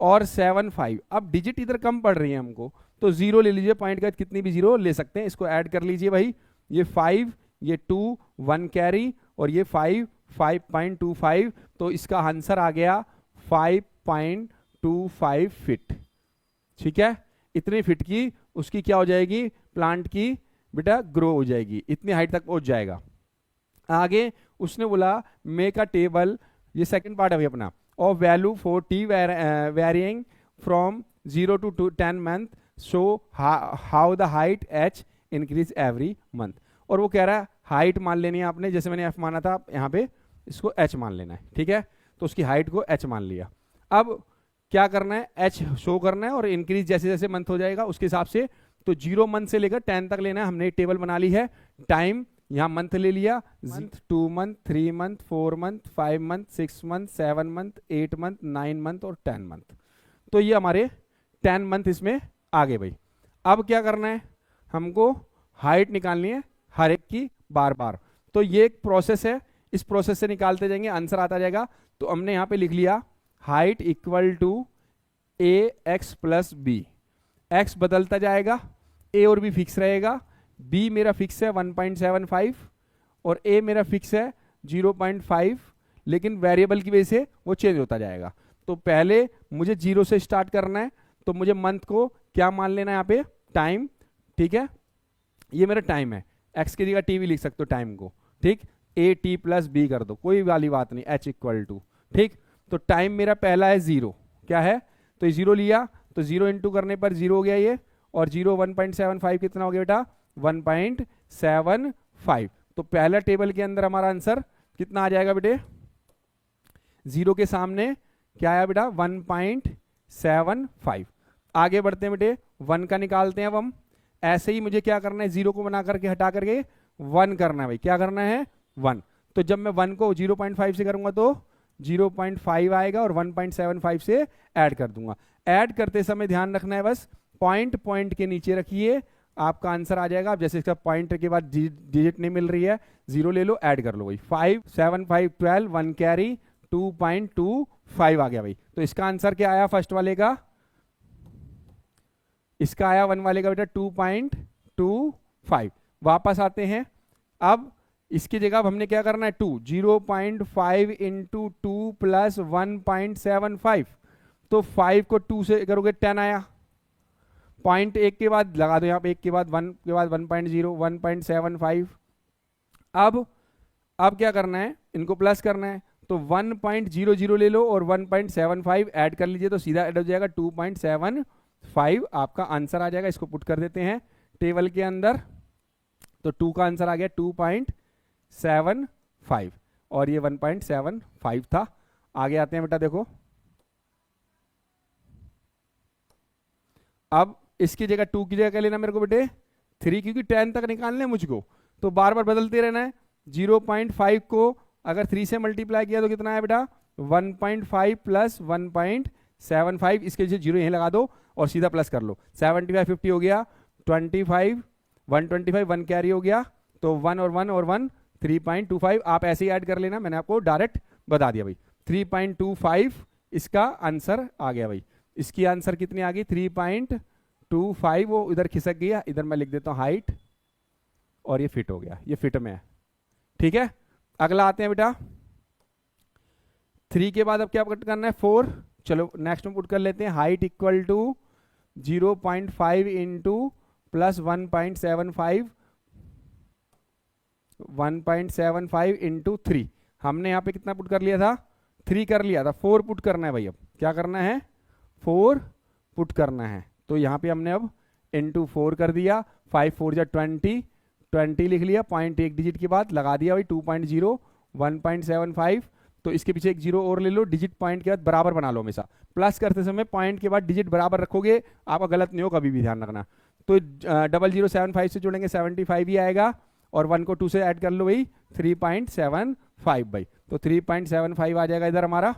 और 7.5। अब डिजिट इधर कम पड़ रही है हमको, तो 0 ले लीजिए, पॉइंट का कितनी भी 0 ले सकते हैं। इसको ऐड कर लीजिए भाई, ये 5, ये 2, 1 कैरी, और ये 5, 5.25। तो इसका आंसर आ गया 5.25 फीट। ठीक है, इतने फीट की उसकी क्या हो जाएगी? प्लांट की बेटा ग्रो हो जाएगी, इतनी हाइट तक पहुंच जाएगा। आगे उसने बोला मेक अ टेबल, ये सेकंड पार्ट है भाई अपना, और value for T varying from 0 to 10 month, show how the height h increase every month. और वो कह रहा है हाइट मान लेनी है आपने, जैसे मैंने f माना था, यहाँ पे इसको h मान लेना है। ठीक है, तो उसकी हाइट को h मान लिया। अब क्या करना है? h शो करना है, और इंक्रीज जैसे जैसे मंथ हो जाएगा उसके हिसाब से। तो 0 मंथ से लेकर 10 तक लेना है, हमने टेबल बना ली है। टाइम यहाँ मंथ ले लिया, 2 month, 3 month, 4 month, 5 month, 6 month, 7 month, 8 month, 9 month और 10 मंथ। तो ये हमारे 10 मंथ इसमें आ गए भाई। अब क्या करना है? हमको हाइट निकालनी है हर एक की बार बार। तो ये एक प्रोसेस है, इस प्रोसेस से निकालते जाएंगे, आंसर आता जाएगा। तो हमने यहाँ पे लिख लिया height equal to A x plus B. X बदलता जाएगा, ए और बी फिक्स रहेगा, बी मेरा फिक्स है 1.75 और ए मेरा फिक्स है 0.5, लेकिन वेरिएबल की वजह से वो चेंज होता जाएगा। तो पहले मुझे 0 से स्टार्ट करना है, तो मुझे मंथ को क्या मान लेना है यहाँ पे, टाइम। ठीक है, ये मेरा टाइम है, एक्स की जगह टी भी लिख सकते हो टाइम को। ठीक, ए टी प्लस बी कर दो, कोई वाली बात नहीं, एच इक्वल टू। ठीक, तो टाइम मेरा पहला है 0, क्या है, तो 0 लिया, तो 0 इंटू करने पर 0 हो गया ये, और 0 1.75 कितना हो गया बेटा, 1.75। तो पहला टेबल के अंदर हमारा आंसर कितना आ जाएगा बेटे, 0 के सामने क्या आया बेटा, 1.75। आगे बढ़ते हैं बेटे, 1 का निकालते हैं अब हम। ऐसे ही मुझे क्या करना है, 0 को बना करके हटा करके 1 करना है भाई, क्या करना है 1। तो जब मैं 1 को 0.5 से करूंगा तो 0.5 आएगा और 1.75 से ऐड कर दूंगा। ऐड करते समय ध्यान रखना है बस, पॉइंट पॉइंट के नीचे रखिए, आपका आंसर आ जाएगा। अब जैसे इसका पॉइंट के बाद डिजिट नहीं मिल रही है, 0 ले लो, ऐड कर लो भाई, 5 7 5 12, 1 कैरी 2.25 आ गया भाई। तो इसका आंसर क्या आया फर्स्ट वाले का, इसका आया 1 वाले का बेटा 2.25। वापस आते हैं, अब इसकी जगह अब हमने क्या करना है, 0.5 इंटू 2 प्लस 1.75। तो 5 को 2 से करोगे 10 आया, पॉइंट 1 के बाद लगा दो यहाँ पे, 1 के बाद 1 के बाद 1.0 1.75। अब क्या करना है, इनको प्लस करना है, तो 1.00 ले लो और 1.75 ऐड कर लीजिए, तो सीधा ऐड हो जाएगा 2.75, आपका आंसर आ जाएगा। इसको पुट कर देते हैं टेबल के अंदर, तो 2 का आंसर आ गया 2.75 और ये 1.75 था। आगे आते हैं बेटा, देखो अब इसकी जगह 2 की जगह क्या लेना मेरे को बेटे, 3, क्योंकि 10 तक निकालना है मुझको, तो बार बार बदलते रहना है। 0.5 को अगर 3 से मल्टीप्लाई किया तो कितना है बेटा, 1.5 प्लस 1.75, इसके जैसे 0 यहीं लगा दो और सीधा प्लस कर लो, 75 50 हो गया, 25 125 1 कैरी हो गया, तो 1 और 1 और 1 3.25। आप ऐसे ही ऐड कर लेना, मैंने आपको डायरेक्ट बता दिया भाई, 3.25 इसका आंसर आ गया भाई। इसकी आंसर कितनी आ गई, 3.25। वो इधर खिसक गया, इधर मैं लिख देता हूँ हाइट, और ये फिट हो गया, ये फिट में है। ठीक है, अगला आते हैं बेटा, 3 के बाद अब क्या पुट करना है, 4। चलो नेक्स्ट में पुट कर लेते हैं, height equal to 0.5 into plus 1.75 into 3। हमने यहाँ पे कितना पुट कर लिया था, 3 कर लिया था, 4 पुट करना है भाई। अब क्या करना है, 4 पुट करना है, तो यहाँ पे हमने अब इंटू 4 कर दिया, 5 4 जा 20 लिख लिया, पॉइंट 1 डिजिट के बाद लगा दिया भाई, 2.0 1.75। तो इसके पीछे एक 0 और ले लो, डिजिट पॉइंट के बाद बराबर बना लो, हमेशा प्लस करते समय पॉइंट के बाद डिजिट बराबर रखोगे, आपका गलत नहीं हो, कभी भी ध्यान रखना। तो 0075 से जोड़ेंगे 75 ही आएगा, और 1 को 2 से ऐड कर लो भाई, 3.75 भाई। तो 3.75 आ जाएगा इधर हमारा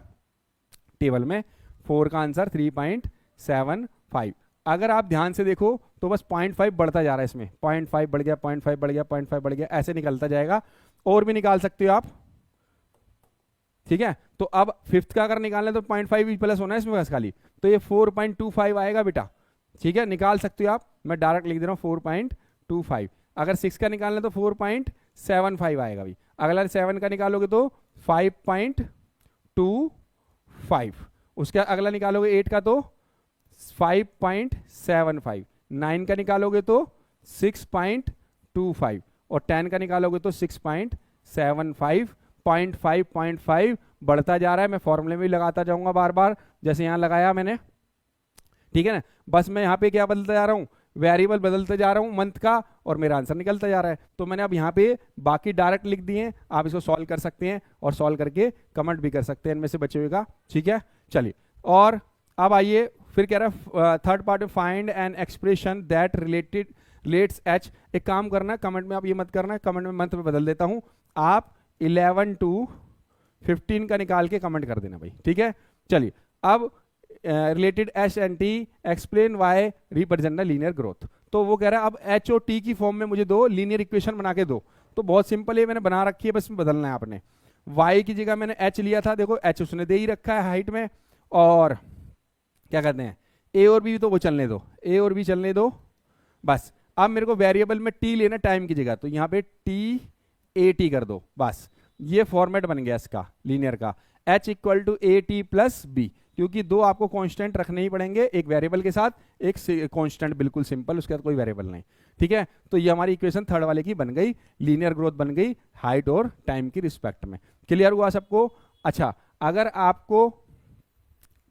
टेबल में, 4 का आंसर 3.75। अगर आप ध्यान से देखो तो बस 0.5 बढ़ता जा रहा है इसमें, 0.5 बढ़ गया, 0.5 बढ़ गया, 0.5 बढ़ गया, ऐसे निकलता जाएगा। और भी निकाल सकते हो आप, ठीक है। तो अब फिफ्थ का अगर निकालना है तो 0.5 भी प्लस होना है इसमें बस खाली, तो ये 4.25 आएगा बेटा। ठीक है, निकाल सकते हो आप, मैं डायरेक्ट लिख दे रहा हूँ 4.25। अगर 6 का निकालना है तो 4.75 आएगा भाई। अगला 7 का निकालोगे तो 5.25, उसका अगला निकालोगे 8 का तो 5.75, 9 का निकालोगे तो 6.25 और 10 का निकालोगे तो 6.75। 0.5 बढ़ता जा रहा है, मैं फॉर्मूले में भी लगाता जाऊंगा बार बार, जैसे यहाँ लगाया मैंने। ठीक है ना, बस मैं यहाँ पे क्या बदलता जा रहा हूँ, वेरिएबल बदलते जा रहा हूँ मंथ का, और मेरा आंसर निकलता जा रहा है। तो मैंने अब यहाँ पे बाकी डायरेक्ट लिख दिए, आप इसको सॉल्व कर सकते हैं और सॉल्व करके कमेंट भी कर सकते हैं इनमें से बचे हुए का। ठीक है, चलिए, और अब आइए फिर कह रहा है थर्ड पार्ट में find an expression that relates H. एक काम करना है, कमेंट में आप ये मत करना है, कमेंट में मंथ में बदल देता हूँ, आप 11 to 15 का निकाल के कमेंट कर देना भाई। ठीक है, चलिए, अब related H and T explain why represent the linear growth. तो वो कह रहा है अब एच और टी की फॉर्म में मुझे दो लीनियर इक्वेशन बना के दो। तो बहुत सिंपल है, मैंने बना रखी है, बस बदलना है आपने। वाई की जगह मैंने एच लिया था, देखो एच उसने दे ही रखा है हाइट में, और क्या कहते हैं ए और बी तो वो चलने दो, ए और बी चलने दो बस। अब मेरे को वेरिएबल में टी लेना टाइम की जगह, तो यहाँ पे टी ए टी कर दो, बस ये फॉर्मेट बन गया इसका लीनियर का, h equal to A T plus B, क्योंकि दो आपको कांस्टेंट रखने ही पड़ेंगे, एक वेरिएबल के साथ एक कांस्टेंट, बिल्कुल सिंपल, उसके साथ कोई वेरिएबल नहीं। ठीक है, तो ये हमारी इक्वेशन थर्ड वाले की बन गई, लीनियर ग्रोथ बन गई हाइट और टाइम की रिस्पेक्ट में। क्लियर हुआ सबको? अच्छा, अगर आपको,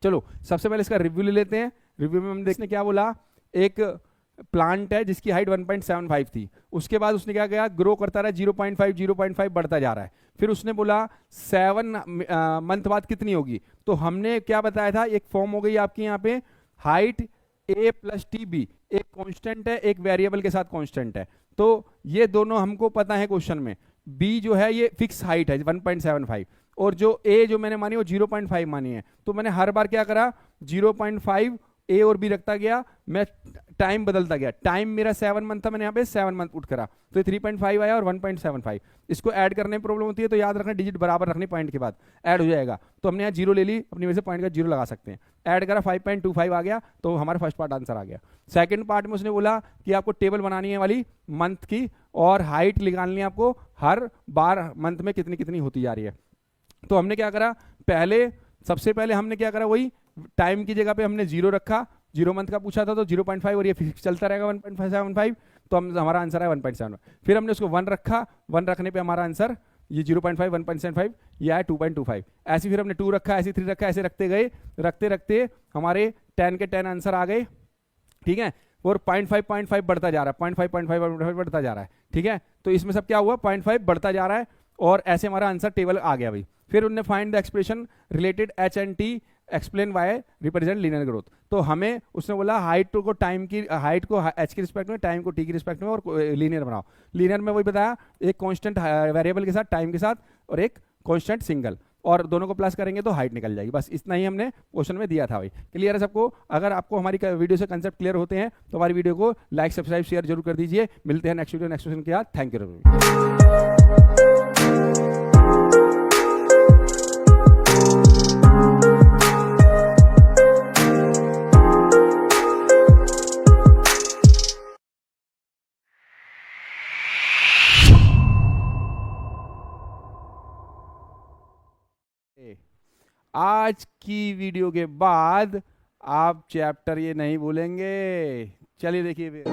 चलो सबसे पहले इसका रिव्यू ले लेते हैं। रिव्यू में हम देखने क्या बोला, एक प्लांट है जिसकी हाइट 1.75 थी, उसके बाद उसने क्या किया, ग्रो करता रहा, 0.5 बढ़ता जा रहा है, फिर उसने बोला 7 मंथ बाद कितनी होगी, तो हमने क्या बताया था, एक फॉर्म हो गई आपकी यहाँ पे, height a plus T B, एक कांस्टेंट है एक वेरिएबल के साथ कांस्टेंट है, तो ये दोनों हमको पता है क्वेश्चन में, b जो है ये फिक्स हाइट है 1.75, और जो a जो मैंने मानी वो 0.5 मानी है, तो मैंने हर बार क्या करा, 0.5 ए और बी रखता गया, मैं टाइम बदलता गया, टाइम मेरा 7 मंथ था, मैंने यहाँ पे 7 मंथ पुट करा, तो 3.5 आया और 1.75, इसको ऐड करने में प्रॉब्लम होती है, तो याद रखना डिजिट बराबर रखनी, पॉइंट के बाद ऐड हो जाएगा, तो हमने यहाँ 0 ले ली, अपनी वजह से पॉइंट का 0 लगा सकते हैं, ऐड करा 5.25 आ गया, तो हमारा फर्स्ट पार्ट आंसर आ गया। सेकंड पार्ट में उसने बोला कि आपको टेबल बनानी है वाली मंथ की, और हाइट निकालनी है आपको, हर बार मंथ में कितनी कितनी होती जा रही है, तो हमने क्या करा, सबसे पहले हमने क्या करा, वही टाइम की जगह पे हमने 0 रखा, 0 मंथ का पूछा था तो 0.5, और ये फिक्स चलता रहेगा 1.75, तो हमारा आंसर है 1.7। फिर हमने उसको 1 रखा, 1 रखने पे हमारा आंसर ये 0.5 1.75 ये है 2.25, ऐसे फिर हमने 2 रखा, ऐसे 3 रखा, ऐसे रखते गए, रखते रखते हमारे 10 के 10 आंसर आ गए। ठीक है, और 0.5 बढ़ता जा रहा है, 0.5 बढ़ता जा रहा है। ठीक है, तो इसमें सब क्या हुआ, 0.5 बढ़ता जा रहा है, और ऐसे हमारा आंसर टेबल आ गया भाई। फिर उन्होंने find the expression related H and T explain why represent linear growth, तो हमें उसने बोला हाइट को टाइम की, हाइट को एच की रिस्पेक्ट में, टाइम को टी की रिस्पेक्ट में, और लीनियर बनाओ। लीनियर में वही बताया, एक कांस्टेंट वेरिएबल के साथ, टाइम के साथ, और एक कांस्टेंट सिंगल, और दोनों को प्लस करेंगे तो हाइट निकल जाएगी। बस इतना ही हमने क्वेश्चन में दिया था भाई। क्लियर है सबको? अगर आपको हमारी वीडियो से कंसेप्ट क्लियर होते हैं तो हमारी वीडियो को लाइक सब्सक्राइब शेयर जरूर कर दीजिए। मिलते हैं नेक्स्ट वीडियो नेक्स्ट क्वेश्चन के साथ। Thank you. आज की वीडियो के बाद आप चैप्टर ये नहीं भूलेंगे। चलिए देखिए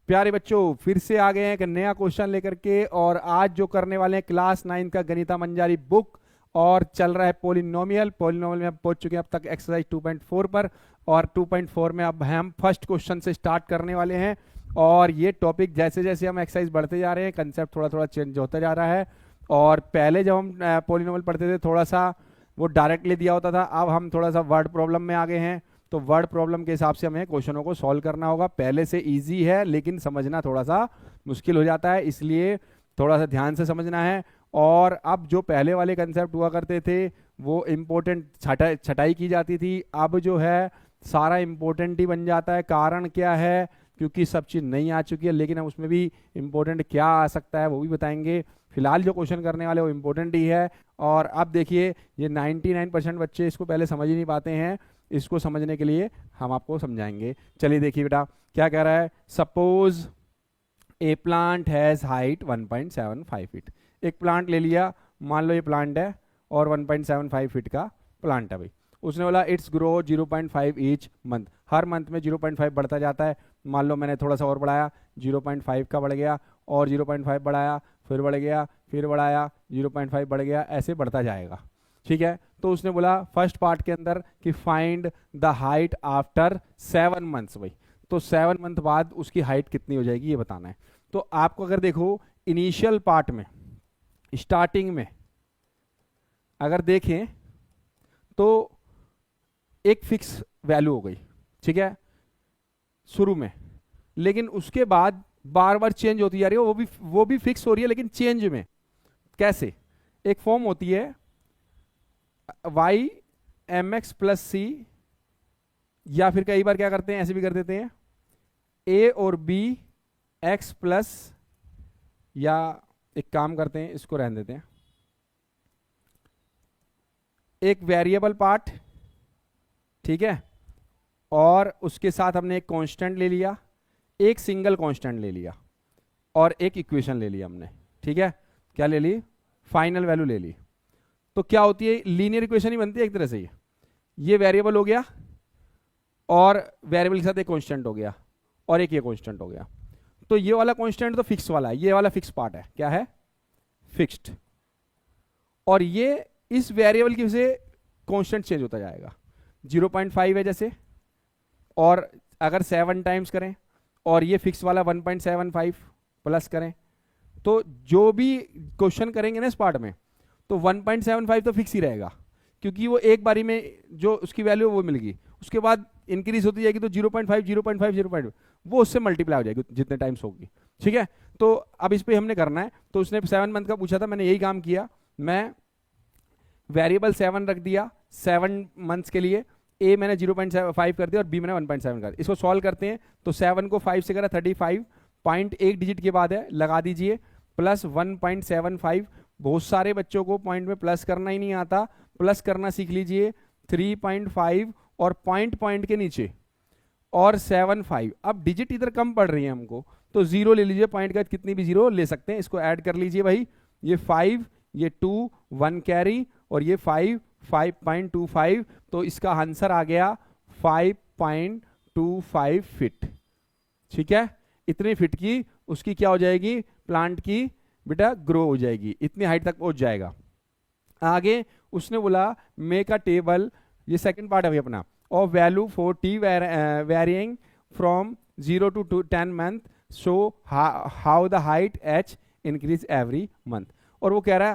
प्यारे बच्चों, फिर से आ गए हैं एक नया क्वेश्चन लेकर के, और आज जो करने वाले हैं क्लास 9 का गणिता मंजारी बुक, और चल रहा है पॉलिनोमियल में हम पहुंच चुके हैं अब तक एक्सरसाइज 2.4 पर, और 2.4 में अब हम फर्स्ट क्वेश्चन से स्टार्ट करने वाले हैं। और ये टॉपिक जैसे जैसे हम एक्सरसाइज बढ़ते जा रहे हैं, कंसेप्ट थोड़ा थोड़ा चेंज होता जा रहा है। और पहले जब हम पॉलिनोमियल पढ़ते थे थोड़ा सा वो डायरेक्टली दिया होता था, अब हम थोड़ा सा वर्ड प्रॉब्लम में आ गए हैं, तो वर्ड प्रॉब्लम के हिसाब से हमें क्वेश्चनों को सॉल्व करना होगा। पहले से इजी है लेकिन समझना थोड़ा सा मुश्किल हो जाता है, इसलिए थोड़ा सा ध्यान से समझना है। और अब जो पहले वाले कंसेप्ट हुआ करते थे वो इम्पोर्टेंट छटाई की जाती थी, अब जो है सारा इम्पोर्टेंट ही बन जाता है। कारण क्या है? क्योंकि सब चीज़ नहीं आ चुकी है, लेकिन हम उसमें भी इम्पोर्टेंट क्या आ सकता है वो भी बताएंगे। फिलहाल जो क्वेश्चन करने वाले वो इम्पोर्टेंट ही है। और अब देखिए ये 99% बच्चे इसको पहले समझ ही नहीं पाते हैं, इसको समझने के लिए हम आपको समझाएंगे। चलिए देखिए बेटा क्या कह रहा है। Suppose A plant has height 1.75 feet. एक प्लांट ले लिया, मान लो ये प्लांट है और 1.75 फीट का प्लांट है भाई। उसने बोला it's grow 0.5 each month, her month में 0.5 बढ़ता जाता है। मान लो मैंने थोड़ा सा और बढ़ाया, 0.5 का बढ़ गया, और 0.5 बढ़ाया, फिर बढ़ गया, फिर बढ़ाया, 0.5 बढ़ गया, ऐसे बढ़ता जाएगा। ठीक है, तो उसने बोला फर्स्ट पार्ट के अंदर कि find the height after 7 months भाई। तो 7 मंथ बाद उसकी हाइट कितनी हो जाएगी ये बताना है। तो आपको अगर देखो इनिशियल पार्ट में, स्टार्टिंग में अगर देखें तो एक फिक्स वैल्यू हो गई, ठीक है, शुरू में, लेकिन उसके बाद बार बार चेंज होती जा रही है, वो भी फिक्स हो रही है लेकिन चेंज में। कैसे? एक फॉर्म होती है y mx प्लस सी, या फिर कई बार क्या करते हैं ऐसे भी कर देते हैं a और b x प्लस, या एक काम करते हैं इसको रहने देते हैं, एक वेरिएबल पार्ट, ठीक है, और उसके साथ हमने एक कांस्टेंट ले लिया, एक सिंगल कांस्टेंट ले लिया और एक इक्वेशन ले ली हमने। ठीक है, क्या ले ली? फाइनल वैल्यू ले ली। तो क्या होती है? लीनियर इक्वेशन ही बनती है एक तरह से। ये वेरिएबल हो गया और वेरिएबल के साथ एक कांस्टेंट हो गया और एक ये कांस्टेंट हो गया। तो ये वाला कांस्टेंट तो फिक्स वाला है, ये वाला फिक्स पार्ट है। क्या है? फिक्स्ड। और ये इस वेरिएबल की वजह से कांस्टेंट चेंज होता जाएगा। 0.5 है जैसे, और अगर 7 टाइम्स करें और ये फिक्स वाला 1.75 प्लस करें, तो जो भी क्वेश्चन करेंगे ना इस पार्ट में, तो 1.75 तो फिक्स ही रहेगा, क्योंकि वो एक बारी में जो उसकी वैल्यू वो मिलेगी, उसके बाद इंक्रीज होती जाएगी। तो 0.5 0.5 0.5 वो उससे मल्टीप्लाई हो जाएगी जितने टाइम्स होगी। ठीक है, तो अब इस पे हमने करना है। तो उसने 7 मंथ का पूछा था, मैंने यही काम किया। मैं वेरिएबल 7 रख दिया 7 मंथ्स के लिए, ए मैंने 0.5 कर दिया और बी मैंने 1.7 कर दिया। इसको सॉल्व करते हैं तो 7 को 5 से करा 35, पॉइंट एक डिजिट के बाद है, लगा दीजिए, प्लस 1.75। बहुत सारे बच्चों को पॉइंट में प्लस करना ही नहीं आता, प्लस करना सीख लीजिए। 3.5 और पॉइंट के नीचे और 7.5। अब डिजिट इधर कम पड़ रही है हमको, तो 0 ले लीजिए, पॉइंट का कितनी भी 0 ले सकते हैं। इसको ऐड कर लीजिए भाई, ये 5, ये 2, 1 कैरी और ये 5, 5.25। तो इसका आंसर आ गया 5.25 फीट। ठीक है, इतनी फीट की उसकी क्या हो जाएगी? प्लांट की बेटा ग्रो हो जाएगी, इतनी हाइट तक पहुंच जाएगा। आगे उसने बोला मेक अ टेबल, ये सेकंड पार्ट है भाई अपना, of value for T varying from 0 to 10 month, so how the height h increase every month. और वो कह रहा है